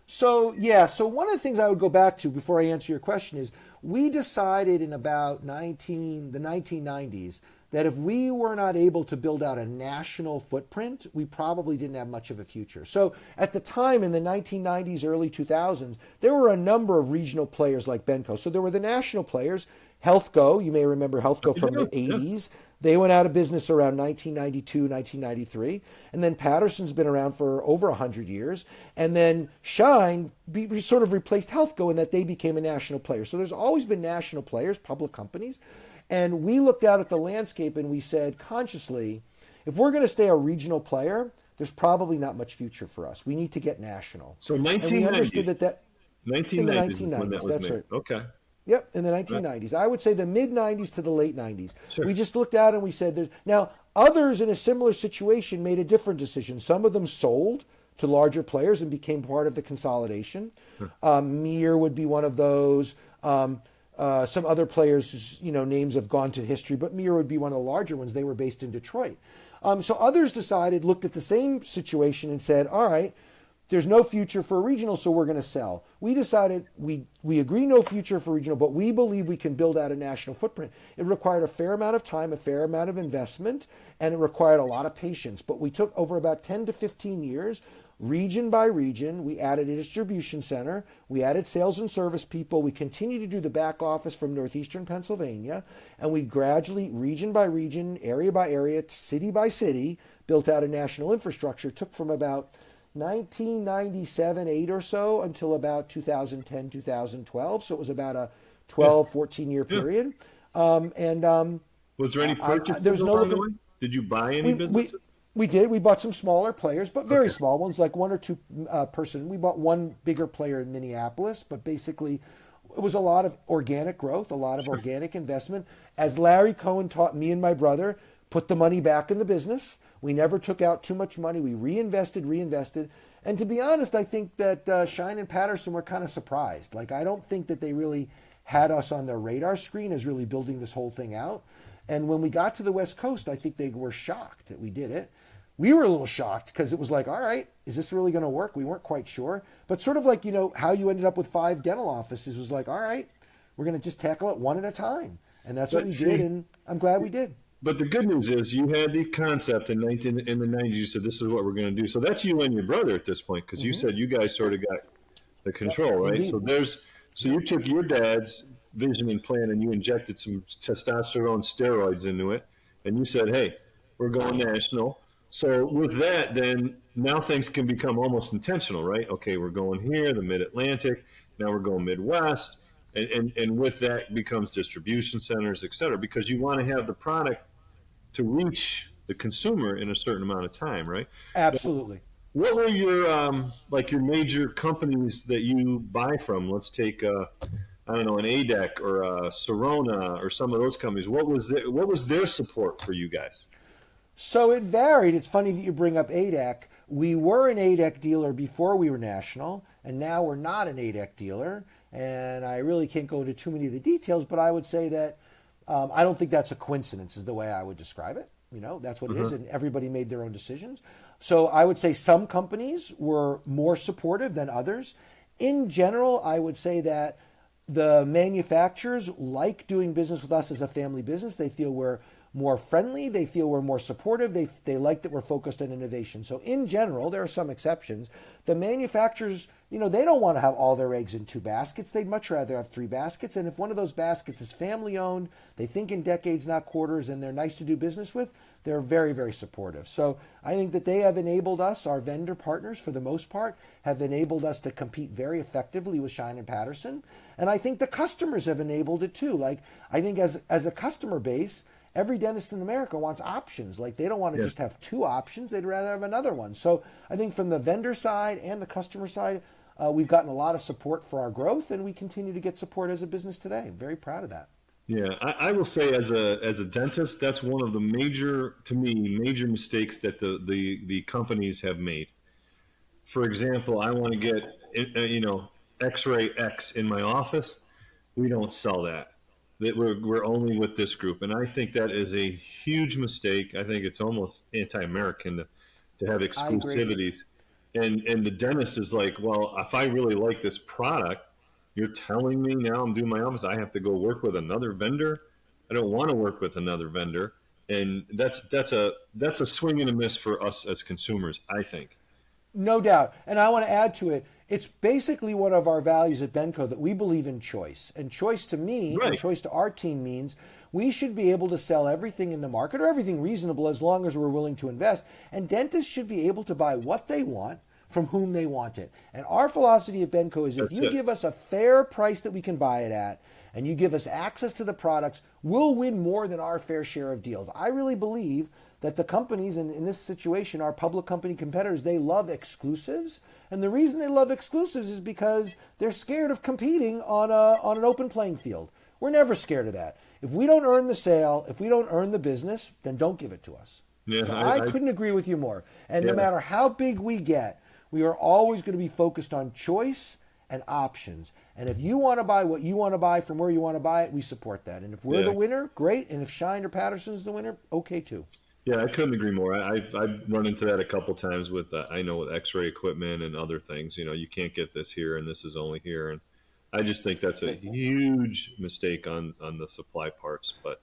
So one of the things I would go back to before I answer your question is we decided in about the 1990s that if we were not able to build out a national footprint, we probably didn't have much of a future. So at the time in the 1990s, early 2000s, there were a number of regional players like Benco. So there were the national players, HealthGo, you may remember HealthGo from the 80s. They went out of business around 1992, 1993. And then Patterson's been around for over 100 years. And then Shine sort of replaced HealthGo in that they became a national player. So there's always been national players, public companies. And we looked out at the landscape and we said consciously, if we're going to stay a regional player, there's probably not much future for us. We need to get national. So 1990s. And we understood that 1990s. In the 1990s, that's right. Okay. Yep, in the 1990s. I would say the mid-90s to the late 90s. Sure. We just looked out and we said, now others in a similar situation made a different decision. Some of them sold to larger players and became part of the consolidation. Mir would be one of those. Some other players, names have gone to history, but Mir would be one of the larger ones. They were based in Detroit. So others looked at the same situation and said, all right, there's no future for a regional, so we're going to sell. We decided we agree no future for regional, but we believe we can build out a national footprint. It required a fair amount of time, a fair amount of investment, and it required a lot of patience. But we took over about 10 to 15 years, region by region. We added a distribution center. We added sales and service people. We continued to do the back office from Northeastern Pennsylvania. And we gradually, region by region, area by area, city by city, built out a national infrastructure. It took from about 1997, 8 or so until about 2010, 2012. So it was about a 12, 14-year period. Was there any purchases along the way? Did you buy any businesses? We did. We bought some smaller players, but very small ones, like one or two person. We bought one bigger player in Minneapolis, but basically it was a lot of organic growth, a lot of organic investment. As Larry Cohen taught me and my brother, put the money back in the business. We never took out too much money. We reinvested. And to be honest, I think that Shine and Patterson were kind of surprised. I don't think that they really had us on their radar screen as really building this whole thing out. And when we got to the West Coast, I think they were shocked that we did it. We were a little shocked because it was all right, is this really going to work? We weren't quite sure. But sort of how you ended up with 5 dental offices was all right, we're going to just tackle it one at a time. And that's what we did, and I'm glad we did. But the good news is you had the concept in the 90s. You said, this is what we're going to do. So that's you and your brother at this point, because you said you guys sort of got the control, right? Indeed. So you took your dad's vision and plan and you injected some testosterone steroids into it. And you said, hey, we're going national. So with that, then now things can become almost intentional, right? Okay, we're going here, the Mid-Atlantic. Now we're going Midwest. And with that becomes distribution centers, et cetera, because you want to have the product to reach the consumer in a certain amount of time, right? Absolutely. What were your like your major companies that you buy from? Let's take I don't know, an ADEC or a Sorona or some of those companies. What was their support for you guys? So it varied. It's funny that you bring up ADEC. We were an ADEC dealer before we were national, and now we're not an ADEC dealer. And I really can't go into too many of the details, but I would say that I don't think that's a coincidence, is the way I would describe it. You know, that's what it is, and everybody made their own decisions. So I would say some companies were more supportive than others. In general, I would say that the manufacturers like doing business with us as a family business. They feel we're more friendly. They feel we're more supportive. They like that we're focused on innovation. So in general, there are some exceptions. The manufacturers, you know, they don't want to have all their eggs in two baskets. They'd much rather have three baskets. And if one of those baskets is family owned, they think in decades, not quarters, and they're nice to do business with, they're very, very supportive. So I think that they have enabled us, our vendor partners for the most part, have enabled us to compete very effectively with Shine and Patterson. And I think the customers have enabled it too. Like, I think as a customer base, every dentist in America wants options. Like, they don't want to just have two options. They'd rather have another one. So I think from the vendor side and the customer side, we've gotten a lot of support for our growth, and we continue to get support as a business today. I'm very proud of that. Yeah, I will say as a dentist, that's one of the major mistakes that the companies have made. For example, I want to get X-ray X in my office. We don't sell that. That we're only with this group, and I think that is a huge mistake. I think it's almost anti-American to have I agree. exclusivities. And the dentist is like, well, if I really like this product, you're telling me now I'm doing my office, I have to go work with another vendor. I don't want to work with another vendor, and that's a swing and a miss for us as consumers, I think. No doubt. And I want to add to it, it's basically one of our values at Benco that we believe in choice. And choice to me and Right. choice to our team means we should be able to sell everything in the market or everything reasonable as long as we're willing to invest. And dentists should be able to buy what they want from whom they want it. And our philosophy at Benco is if That's you it. give us a fair price that we can buy it at, and you give us access to the products, we'll win more than our fair share of deals. I really believe that the companies in this situation, our public company competitors, they love exclusives. And the reason they love exclusives is because they're scared of competing on an open playing field. We're never scared of that. If we don't earn the sale, if we don't earn the business, then don't give it to us. Yeah, So I couldn't agree with you more. And no matter how big we get, we are always going to be focused on choice and options. And if you want to buy what you want to buy from where you want to buy it, we support that. And if we're Yeah. the winner, great. And if Shine or Patterson's the winner, okay too. Yeah, I couldn't agree more. I've run into that a couple times with I know with X-ray equipment and other things. You know, you can't get this here, and this is only here, and I just think that's a huge mistake on the supply parts. But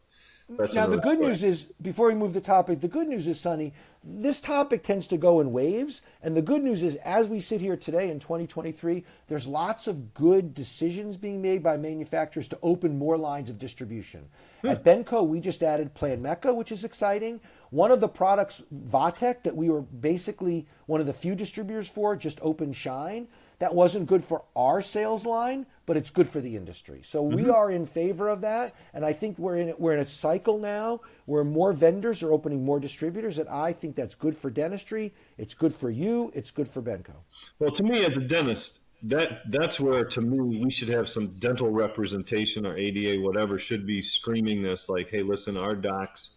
that's Now, the another good story. news is, before we move the topic, the good news is, Sonny, this topic tends to go in waves. And the good news is, as we sit here today in 2023, there's lots of good decisions being made by manufacturers to open more lines of distribution. At Benco, we just added Plan Mecca, which is exciting. One of the products, Vatek, that we were basically one of the few distributors for, just opened Shine. That wasn't good for our sales line, but it's good for the industry. So we are in favor of that, and I think we're in a cycle now where more vendors are opening more distributors, and I think that's good for dentistry. It's good for you. It's good for Benco. Well, to me as a dentist, that's where to me we should have some dental representation or ADA, whatever, should be screaming this like, hey, listen, our docs,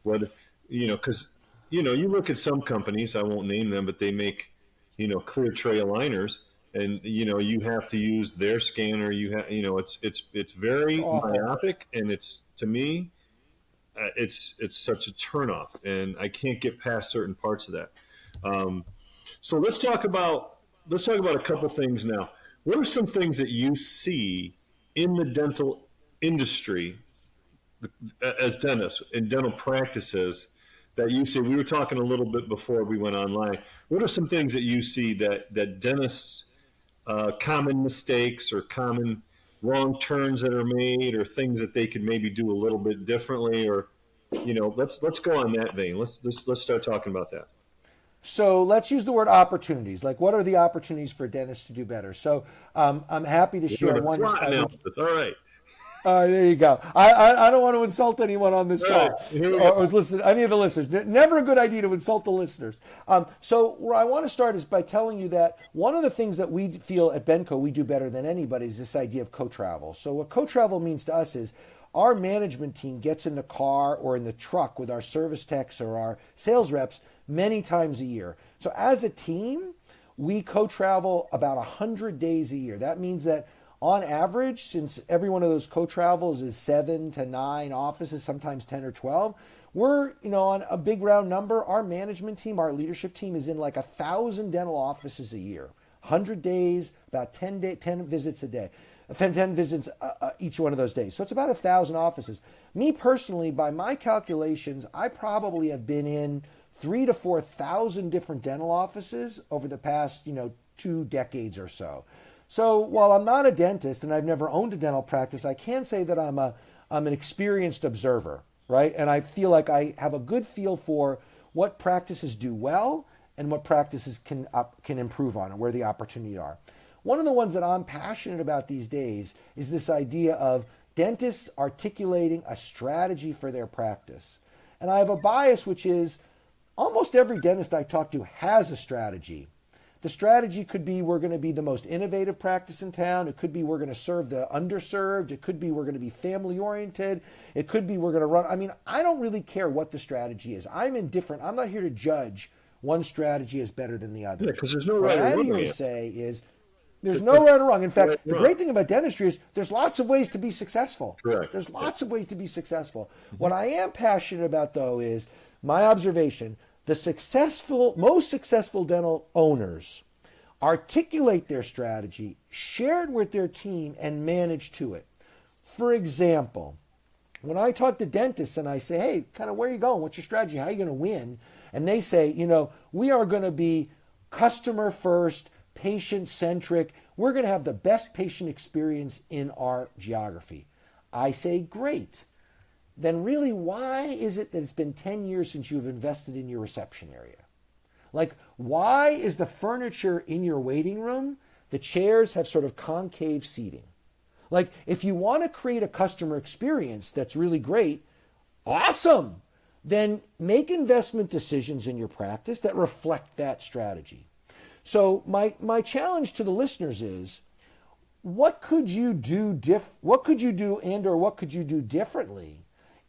what because you look at some companies, I won't name them, but they make clear tray aligners, and you have to use their scanner. You have it's very It's awful. myopic, and it's to me it's such a turnoff, and I can't get past certain parts of that. So let's talk about a couple things now. What are some things that you see in the dental industry as dentists in dental practices that you see? We were talking a little bit before we went online. What are some things that you see that dentists common mistakes or common wrong turns that are made, or things that they could maybe do a little bit differently, or let's go on that vein. Let's start talking about that. So let's use the word opportunities. Like, what are the opportunities for dentists to do better? So I'm happy to share one. SWOT analysis. All right. There you go. I don't want to insult anyone on this All call right, here we go. or listen, any of the listeners. Never a good idea to insult the listeners. So where I want to start is by telling you that one of the things that we feel at Benco we do better than anybody is this idea of co-travel. So what co-travel means to us is our management team gets in the car or in the truck with our service techs or our sales reps many times a year. So as a team, we co-travel about 100 days a year. That means that on average, since every one of those co-travels is 7 to 9 offices, sometimes 10 or 12, we're, on a big round number, our management team, our leadership team is in like 1,000 dental offices a year. 100 days, about 10 visits a day. 10 visits each one of those days. So it's about 1,000 offices. Me personally, by my calculations, I probably have been in 3,000 to 4,000 different dental offices over the past, 2 decades or so. So while I'm not a dentist and I've never owned a dental practice, I can say that I'm an experienced observer, right? And I feel like I have a good feel for what practices do well and what practices can improve on and where the opportunities are. One of the ones that I'm passionate about these days is this idea of dentists articulating a strategy for their practice. And I have a bias, which is almost every dentist I talk to has a strategy. The strategy could be we're going to be the most innovative practice in town. It could be we're going to serve the underserved. It could be we're going to be family oriented. It could be we're going to run. I mean, I don't really care what the strategy is. I'm indifferent. I'm not here to judge one strategy as better than the other. Yeah, because there's no right or wrong. What I'm here to say is there's no right or wrong. In fact, the great thing about dentistry is there's lots of ways to be successful. Correct. There's lots of ways to be successful. What I am passionate about, though, is my observation. The most successful dental owners articulate their strategy, share it with their team, and manage to it. For example, when I talk to dentists and I say, hey, kind of where are you going? What's your strategy? How are you going to win? And they say, we are going to be customer first, patient centric. We're going to have the best patient experience in our geography. I say, great. Then really, why is it that it's been 10 years since you've invested in your reception area? Like, why is the furniture in your waiting room, the chairs have sort of concave seating? Like, if you want to create a customer experience that's really great, awesome, then make investment decisions in your practice that reflect that strategy. So my challenge to the listeners is, what could you do differently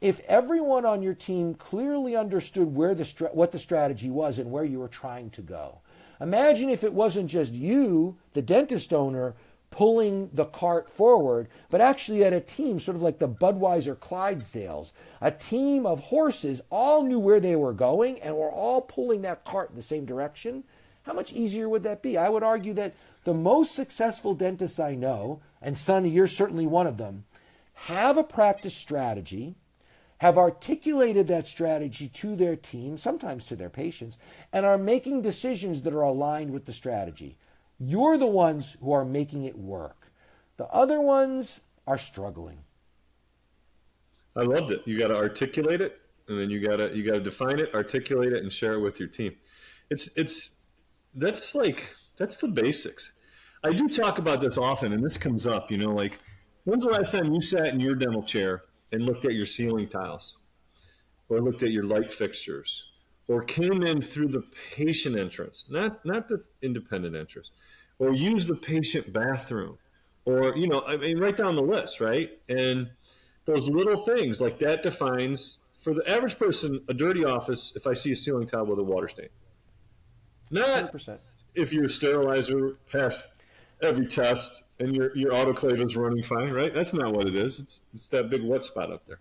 if everyone on your team clearly understood what the strategy was and where you were trying to go? Imagine if it wasn't just you, the dentist owner, pulling the cart forward, but actually had a team, sort of like the Budweiser Clydesdales. A team of horses all knew where they were going and were all pulling that cart in the same direction. How much easier would that be? I would argue that the most successful dentists I know, and Sonny, you're certainly one of them, have a practice strategy, have articulated that strategy to their team, sometimes to their patients, and are making decisions that are aligned with the strategy. You're the ones who are making it work. The other ones are struggling. I loved it. You got to articulate it, and then you got to define it, articulate it, and share it with your team. That's the basics. I do talk about this often, and this comes up. Like, when's the last time you sat in your dental chair and looked at your ceiling tiles, or looked at your light fixtures, or came in through the patient entrance, not the independent entrance, or used the patient bathroom, or, right down the list, right? And those little things like that defines, for the average person, a dirty office if I see a ceiling tile with a water stain. Not 100%. If your sterilizer passed every test and your autoclave is running fine, right? That's not what it is. It's that big wet spot up there.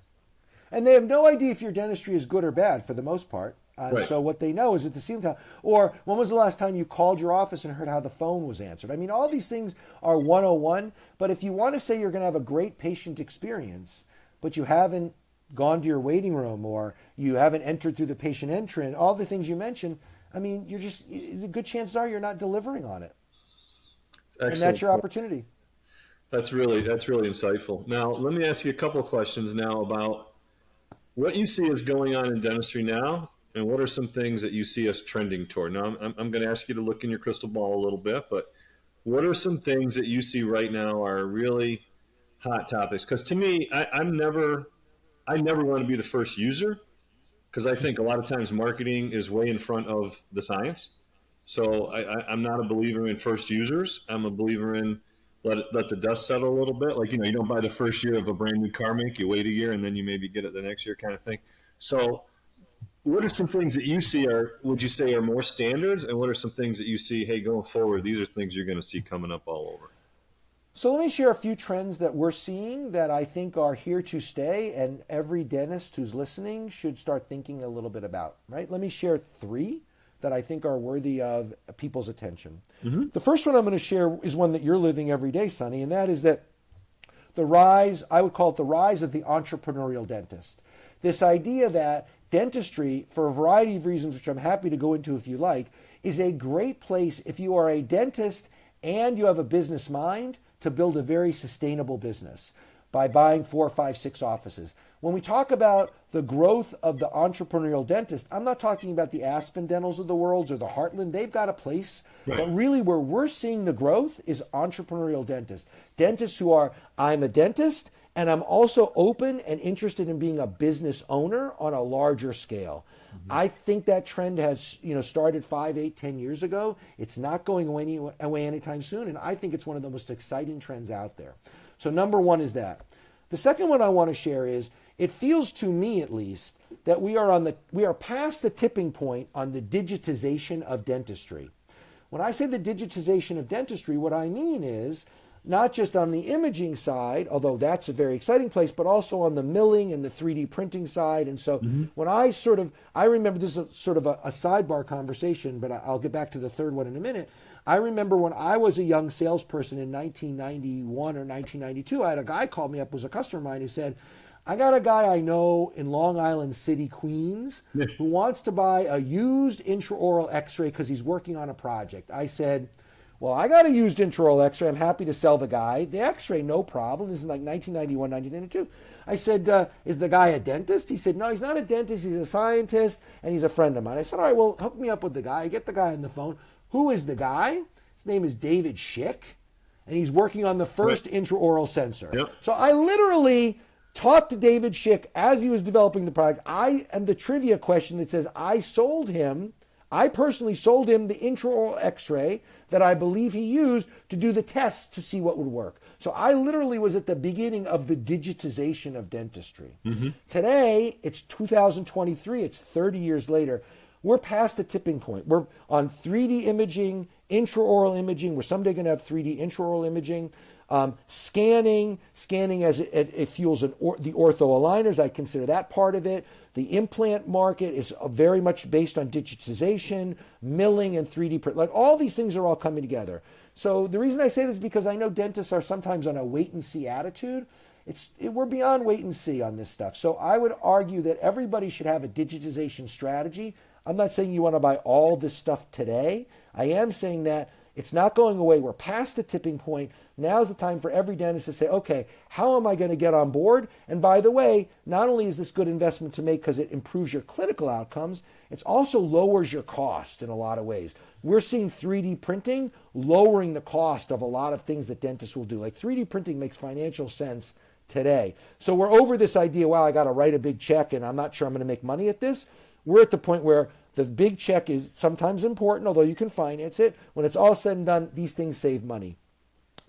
And they have no idea if your dentistry is good or bad for the most part. Right. So what they know is at the same time, or when was the last time you called your office and heard how the phone was answered? I mean, all these things are 101, but if you want to say you're going to have a great patient experience, but you haven't gone to your waiting room or you haven't entered through the patient entrance, all the things you mentioned, I mean, the good chances are you're not delivering on it. Excellent. And that's your opportunity. That's really insightful. Now, let me ask you a couple of questions now about what you see is going on in dentistry now and what are some things that you see us trending toward? Now, I'm going to ask you to look in your crystal ball a little bit, but what are some things that you see right now are really hot topics? Because to me, I never want to be the first user, because I think a lot of times marketing is way in front of the science. So I'm not a believer in first users. I'm a believer in let the dust settle a little bit. Like, you don't buy the first year of a brand new car make, you wait a year and then you maybe get it the next year kind of thing. So what are some things that you see would you say are more standards? And what are some things that you see, hey, going forward, these are things you're going to see coming up all over? So let me share a few trends that we're seeing that I think are here to stay, and every dentist who's listening should start thinking a little bit about, right? Let me share 3 that I think are worthy of people's attention. Mm-hmm. The first one I'm going to share is one that you're living every day, Sonny, and that is that I would call it the rise of the entrepreneurial dentist. This idea that dentistry, for a variety of reasons, which I'm happy to go into if you like, is a great place if you are a dentist and you have a business mind to build a very sustainable business by buying 4, 5, 6 offices. When we talk about the growth of the entrepreneurial dentist, I'm not talking about the Aspen Dentals of the world or the Heartland. They've got a place. Right. But really where we're seeing the growth is entrepreneurial dentists. Dentists who are, I'm a dentist, and I'm also open and interested in being a business owner on a larger scale. Mm-hmm. I think that trend has started 5, 8, 10 years ago. It's not going away anytime soon, and I think it's one of the most exciting trends out there. So number one is that. The second one I want to share is, it feels to me at least that we are past the tipping point on the digitization of dentistry. When I say the digitization of dentistry, what I mean is not just on the imaging side, although that's a very exciting place, but also on the milling and the 3D printing side. And so when I remember, this is sort of a sidebar conversation, but I'll get back to the third one in a minute. I remember when I was a young salesperson in 1991 or 1992, I had a guy call me up, was a customer of mine, who said, I got a guy I know in Long Island City, Queens, who wants to buy a used intraoral x-ray because he's working on a project. I said, well, I got a used intraoral x-ray. I'm happy to sell the guy the x-ray, no problem. This is like 1991, 1992. I said, is the guy a dentist? He said, no, he's not a dentist. He's a scientist, and he's a friend of mine. I said, all right, well, hook me up with the guy. I get the guy on the phone. Who is the guy? His name is David Schick, and he's working on the first intraoral sensor. Yep. So I literally talked to David Schick as he was developing the product. And the trivia question that says, I personally sold him the intraoral x-ray that I believe he used to do the tests to see what would work. So I literally was at the beginning of the digitization of dentistry. Mm-hmm. Today, it's 2023, it's 30 years later. We're past the tipping point. We're on 3D imaging, intraoral imaging. We're someday going to have 3D intraoral imaging. Scanning as it fuels the ortho aligners. I consider that part of it. The implant market is very much based on digitization, milling, and 3D print. Like, all these things are all coming together. So the reason I say this is because I know dentists are sometimes on a wait and see attitude. We're beyond wait and see on this stuff. So I would argue that everybody should have a digitization strategy. I'm not saying you want to buy all this stuff today. I am saying that it's not going away. We're past the tipping point. Now's the time for every dentist to say, okay, how am I going to get on board? And by the way, not only is this good investment to make because it improves your clinical outcomes, it also lowers your cost in a lot of ways. We're seeing 3D printing lowering the cost of a lot of things that dentists will do. Like, 3D printing makes financial sense today. So we're over this idea, wow, I got to write a big check and I'm not sure I'm going to make money at this. We're at the point where the big check is sometimes important, although you can finance it. When it's all said and done, these things save money.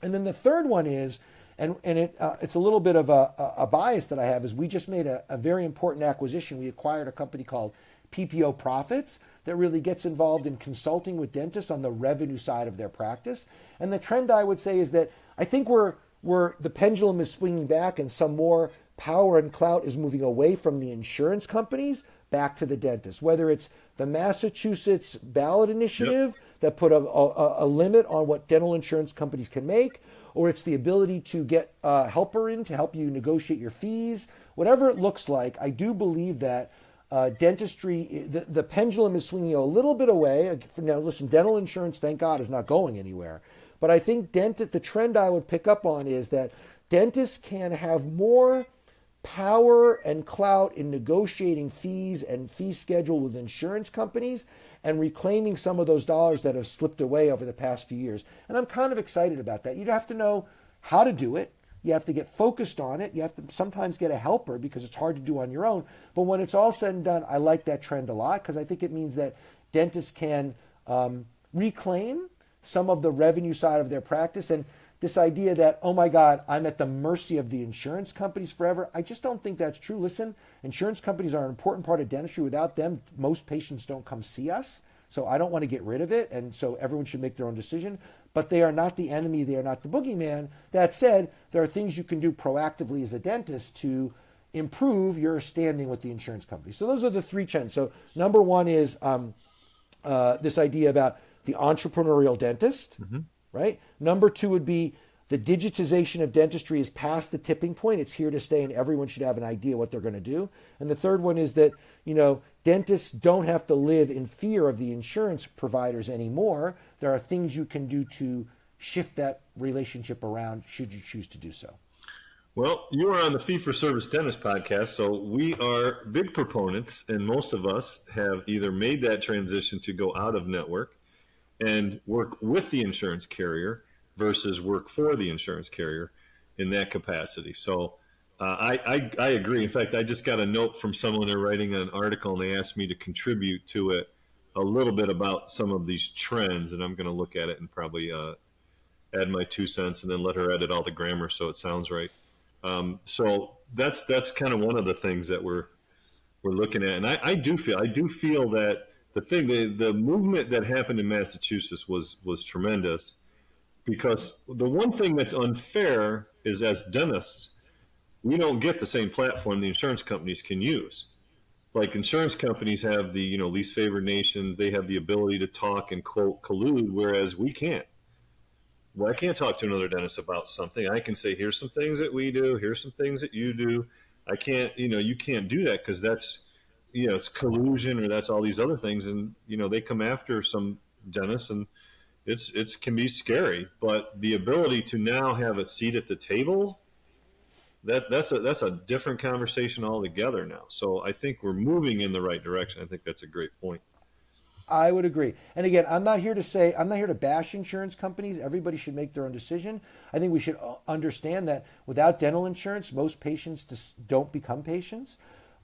And then the third one is, it's a little bit of a bias that I have, is we just made a very important acquisition. We acquired a company called PPO Profits that really gets involved in consulting with dentists on the revenue side of their practice. And the trend, I would say, is that I think the pendulum is swinging back, and some more power and clout is moving away from the insurance companies back to the dentist, whether it's the Massachusetts ballot initiative that put a limit on what dental insurance companies can make, or it's the ability to get a helper in to help you negotiate your fees. Whatever it looks like, I do believe that dentistry, the pendulum is swinging a little bit away. Now, listen, dental insurance, thank God, is not going anywhere. But I think the trend I would pick up on is that dentists can have more power and clout in negotiating fees and fee schedule with insurance companies and reclaiming some of those dollars that have slipped away over the past few years. And I'm kind of excited about that. You'd have to know how to do it. You have to get focused on it. You have to sometimes get a helper because it's hard to do on your own. But when it's all said and done, I like that trend a lot because I think it means that dentists can reclaim some of the revenue side of their practice. And this idea that, oh my God, I'm at the mercy of the insurance companies forever, I just don't think that's true. Listen, insurance companies are an important part of dentistry. Without them, most patients don't come see us. So I don't want to get rid of it. And so everyone should make their own decision. But they are not the enemy. They are not the boogeyman. That said, there are things you can do proactively as a dentist to improve your standing with the insurance company. So those are the three trends. So number one is this idea about the entrepreneurial dentist, right? Number two would be the digitization of dentistry is past the tipping point. It's here to stay, and everyone should have an idea what they're going to do. And the third one is that, dentists don't have to live in fear of the insurance providers anymore. There are things you can do to shift that relationship around should you choose to do so. Well, you are on the Fee for Service Dentist podcast, so we are big proponents, and most of us have either made that transition to go out of network and work with the insurance carrier versus work for the insurance carrier in that capacity. So I agree. In fact, I just got a note from someone who's writing an article, and they asked me to contribute to it a little bit about some of these trends, and I'm going to look at it and probably add my 2 cents and then let her edit all the grammar so it sounds right. So that's kind of one of the things that we're looking at, and I do feel that the movement that happened in Massachusetts was tremendous, because the one thing that's unfair is, as dentists, we don't get the same platform the insurance companies can use. Like, insurance companies have the least favored nation, they have the ability to talk and quote collude, whereas we can't. Well, I can't talk to another dentist about something. I can say, here's some things that we do, here's some things that you do. I can't, you can't do that because that's, it's collusion, or that's all these other things. And, they come after some dentists, and it can be scary. But the ability to now have a seat at the table, that's a different conversation altogether now. So I think we're moving in the right direction. I think that's a great point. I would agree. And again, I'm not here to bash insurance companies. Everybody should make their own decision. I think we should understand that without dental insurance, most patients just don't become patients.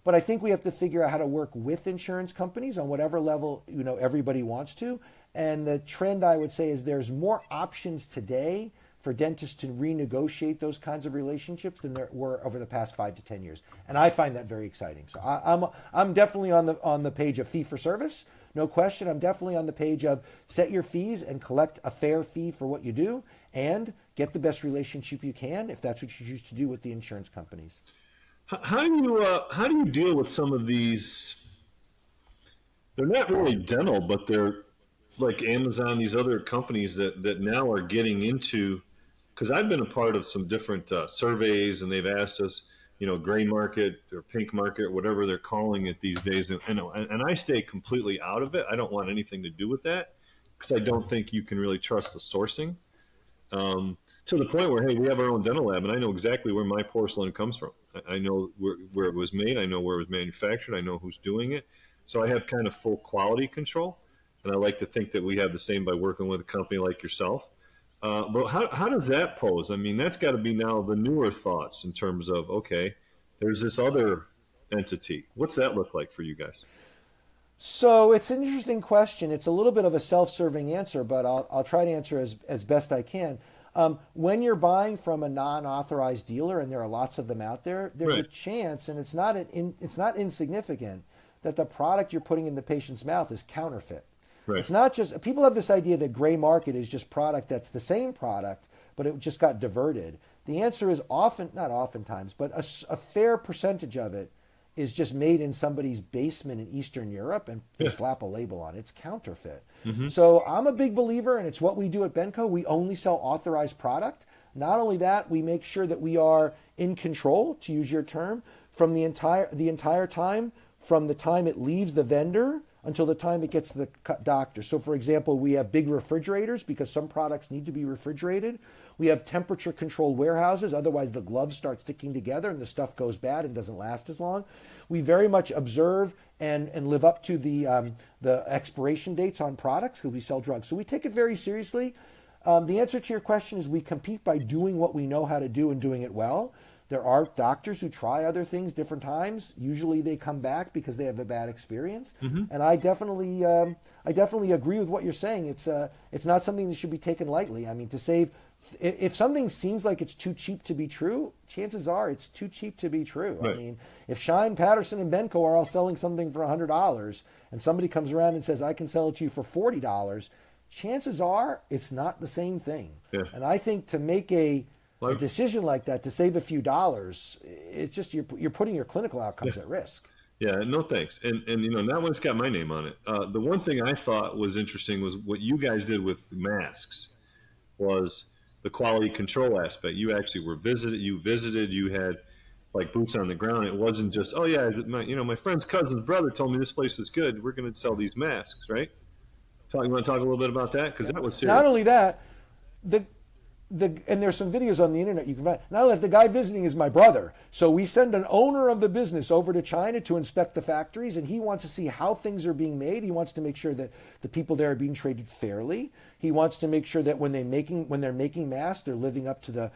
But I think we have to figure out how to work with insurance companies on whatever level, everybody wants to. And the trend, I would say, is there's more options today for dentists to renegotiate those kinds of relationships than there were over the past 5 to 10 years. And I find that very exciting. So I'm definitely on the page of fee for service. No question. I'm definitely on the page of set your fees and collect a fair fee for what you do, and get the best relationship you can if that's what you choose to do with the insurance companies. How do you deal with some of these? They're not really dental, but they're like Amazon, these other companies that now are getting into, because I've been a part of some different surveys, and they've asked us, gray market or pink market, whatever they're calling it these days. And I stay completely out of it. I don't want anything to do with that, because I don't think you can really trust the sourcing. To the point where, hey, we have our own dental lab, and I know exactly where my porcelain comes from. I know where it was made. I know where it was manufactured. I know who's doing it. So I have kind of full quality control. And I like to think that we have the same by working with a company like yourself. But how does that pose? I mean, that's got to be now the newer thoughts in terms of, okay, there's this other entity. What's that look like for you guys? So it's an interesting question. It's a little bit of a self-serving answer, but I'll try to answer as best I can. When you're buying from a non-authorized dealer, and there are lots of them out there, there's Right. a chance, and it's not insignificant, that the product you're putting in the patient's mouth is counterfeit. Right. It's not just, people have this idea that gray market is just product that's the same product, but it just got diverted. The answer is not oftentimes, but a fair percentage of it is just made in somebody's basement in Eastern Europe, and they slap a label on it. It's counterfeit. Mm-hmm. So I'm a big believer, and it's what we do at Benco. We only sell authorized product. Not only that, we make sure that we are in control, to use your term, from the entire time, from the time it leaves the vendor until the time it gets to the doctor. So for example, we have big refrigerators because some products need to be refrigerated. We have temperature controlled warehouses, otherwise the gloves start sticking together and the stuff goes bad and doesn't last as long. We very much observe and live up to the expiration dates on products because we sell drugs. So we take it very seriously. The answer to your question is we compete by doing what we know how to do and doing it well. There are doctors who try other things different times. Usually they come back because they have a bad experience. And I definitely agree with what you're saying. It's not something that should be taken lightly. I mean, if something seems like it's too cheap to be true, chances are it's too cheap to be true. Right. I mean, if Shine, Patterson, and Benco are all selling something for $100 and somebody comes around and says, I can sell it to you for $40, chances are it's not the same thing. Yeah. And I think to make a decision like that, to save a few dollars, it's just you're putting your clinical outcomes at risk. Yeah, no thanks. And that one's got my name on it. The one thing I thought was interesting was what you guys did with masks was the quality control aspect. You actually were visited, you had like boots on the ground. It wasn't just, oh yeah, my friend's cousin's brother told me this place is good. We're going to sell these masks, right? You want to talk a little bit about that? Because that was serious. Not only that, and there's some videos on the internet you can find. Not only that, the guy visiting is my brother. So we send an owner of the business over to China to inspect the factories, and he wants to see how things are being made. He wants to make sure that the people there are being treated fairly. He wants to make sure that when they're making masks, they're living up to the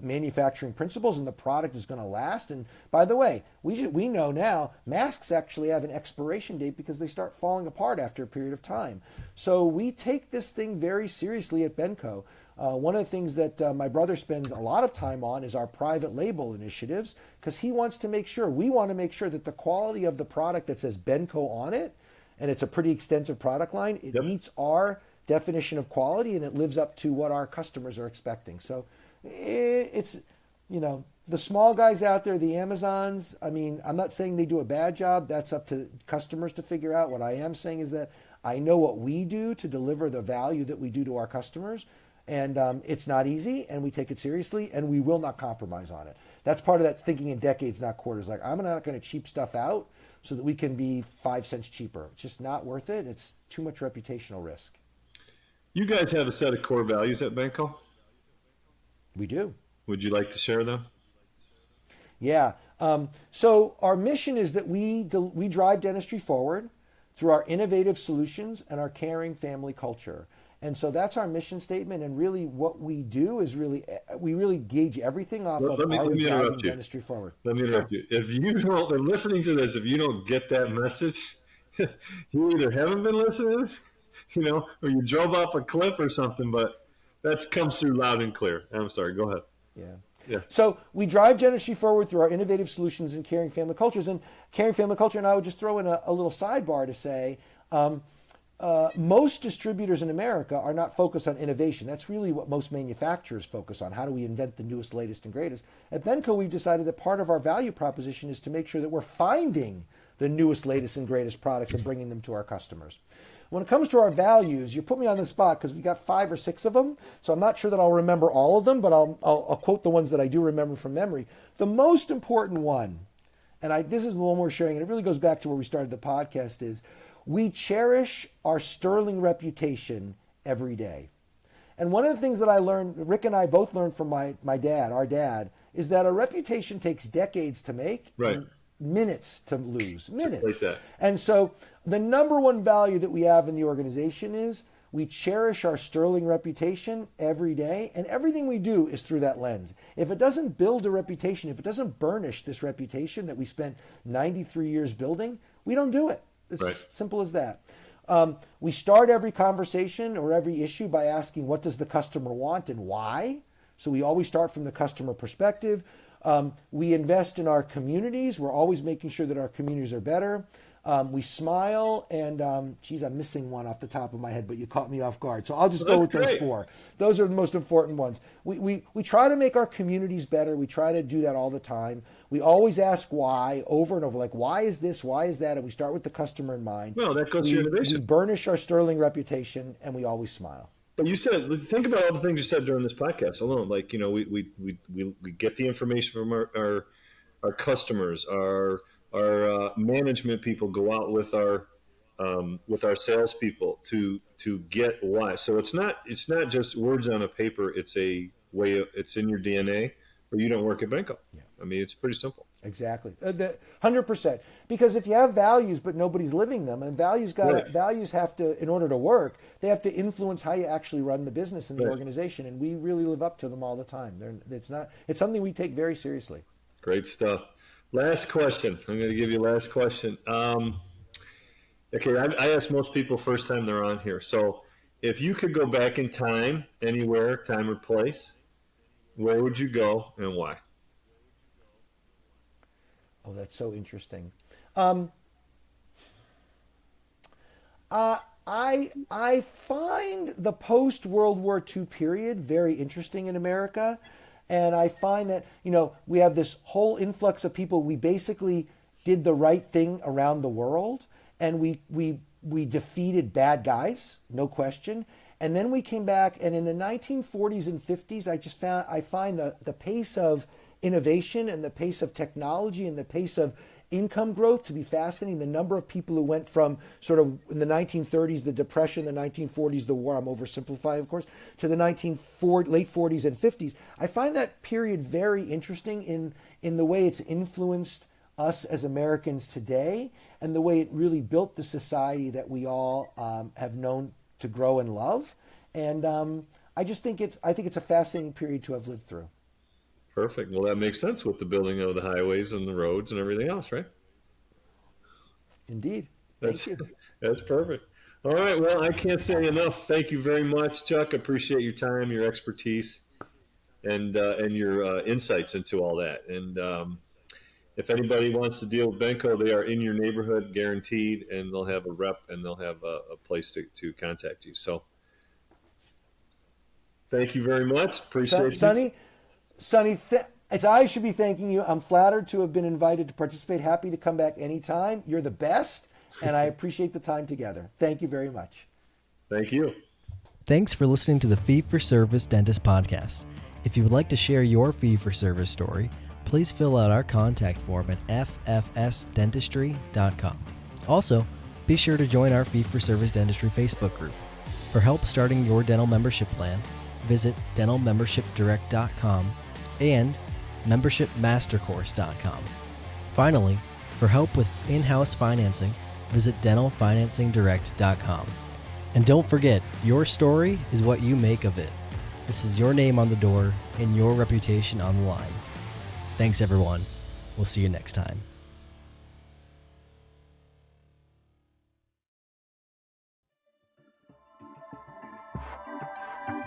manufacturing principles and the product is going to last. And by the way, we know now masks actually have an expiration date because they start falling apart after a period of time. So we take this thing very seriously at Benco. One of the things that my brother spends a lot of time on is our private label initiatives because we want to make sure that the quality of the product that says Benco on it, and it's a pretty extensive product line, it meets our definition of quality and it lives up to what our customers are expecting. So it's, the small guys out there, the Amazons, I mean, I'm not saying they do a bad job. That's up to customers to figure out. What I am saying is that I know what we do to deliver the value that we do to our customers. And it's not easy, and we take it seriously, and we will not compromise on it. That's part of that thinking in decades, not quarters. Like, I'm not going to cheap stuff out so that we can be 5 cents cheaper. It's just not worth it. It's too much reputational risk. You guys have a set of core values at Benco? We do. Would you like to share them? Yeah. So our mission is that we drive dentistry forward through our innovative solutions and our caring family culture. And so that's our mission statement. And really what we do is we really gauge everything off of our driving dentistry forward. Let me interrupt you. If you don't, and listening to this, if you don't get that message, you either haven't been listening, or you drove off a cliff or something, but that comes through loud and clear. I'm sorry, go ahead. Yeah. So we drive dentistry forward through our innovative solutions and caring family cultures. And caring family culture, and I would just throw in a little sidebar to say, most distributors in America are not focused on innovation. That's really what most manufacturers focus on. How do we invent the newest, latest, and greatest? At Benco, we've decided that part of our value proposition is to make sure that we're finding the newest, latest, and greatest products and bringing them to our customers. When it comes to our values, you put me on the spot because we got 5 or 6 of them. So I'm not sure that I'll remember all of them, but I'll quote the ones that I do remember from memory. The most important one, and this is the one we're sharing, and it really goes back to where we started the podcast, is we cherish our sterling reputation every day. And one of the things that I learned, Rick and I both learned from our dad, is that a reputation takes decades to make and minutes to lose. Minutes. Like that. And so the number one value that we have in the organization is we cherish our sterling reputation every day, and everything we do is through that lens. If it doesn't build a reputation, if it doesn't burnish this reputation that we spent 93 years building, we don't do it. It's as simple as that. We start every conversation or every issue by asking, what does the customer want and why? So we always start from the customer perspective. We invest in our communities. We're always making sure that our communities are better. We smile, and I'm missing one off the top of my head, but you caught me off guard. So I'll just go with those 4. Those are the most important ones. We try to make our communities better. We try to do that all the time. We always ask why over and over, like, why is this, why is that? And we start with the customer in mind. Well, that goes to innovation. We burnish our sterling reputation, and we always smile. But you said, think about all the things you said during this podcast alone. Like, we get the information from our customers, our management people go out with our with our salespeople to get why. So it's not just words on a paper. It's a way. It's in your DNA, or you don't work at Benco. Yeah. I mean, it's pretty simple. Exactly, 100%. Because if you have values but nobody's living them, and values have to, in order to work, they have to influence how you actually run the business and the organization. And we really live up to them all the time. It's something we take very seriously. Great stuff. Last question. I'm going to give you last question. Okay, I ask most people first time they're on here. So if you could go back in time, anywhere, time or place, where would you go and why? Oh, that's so interesting. I find the post-World War II period very interesting in America. And I find that, we have this whole influx of people. We basically did the right thing around the world, and we defeated bad guys, no question. And then we came back, and in the 1940s and 50s, I find the pace of innovation and the pace of technology and the pace of income growth to be fascinating. The number of people who went from sort of in the 1930s, the Depression, the 1940s, the war, I'm oversimplifying, of course, to the late 40s and 50s. I find that period very interesting in the way it's influenced us as Americans today and the way it really built the society that we all have known to grow and love. And I think it's a fascinating period to have lived through. Perfect. Well, that makes sense with the building of the highways and the roads and everything else, right? Indeed. Thank you. That's perfect. All right. Well, I can't say enough. Thank you very much, Chuck. Appreciate your time, your expertise, and your insights into all that. And if anybody wants to deal with Benco, they are in your neighborhood, guaranteed, and they'll have a rep and they'll have a place to contact you. So thank you very much. Appreciate it. Sonny, I should be thanking you. I'm flattered to have been invited to participate. Happy to come back anytime. You're the best, and I appreciate the time together. Thank you very much. Thank you. Thanks for listening to the Fee for Service Dentist Podcast. If you would like to share your fee for service story, please fill out our contact form at ffsdentistry.com. Also, be sure to join our Fee for Service Dentistry Facebook group. For help starting your dental membership plan, visit dentalmembershipdirect.com and membershipmastercourse.com. Finally, for help with in-house financing, visit dentalfinancingdirect.com. And don't forget, your story is what you make of it. This is your name on the door and your reputation on the line. Thanks, everyone. We'll see you next time.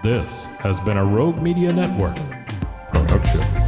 This has been a Rogue Media Network production.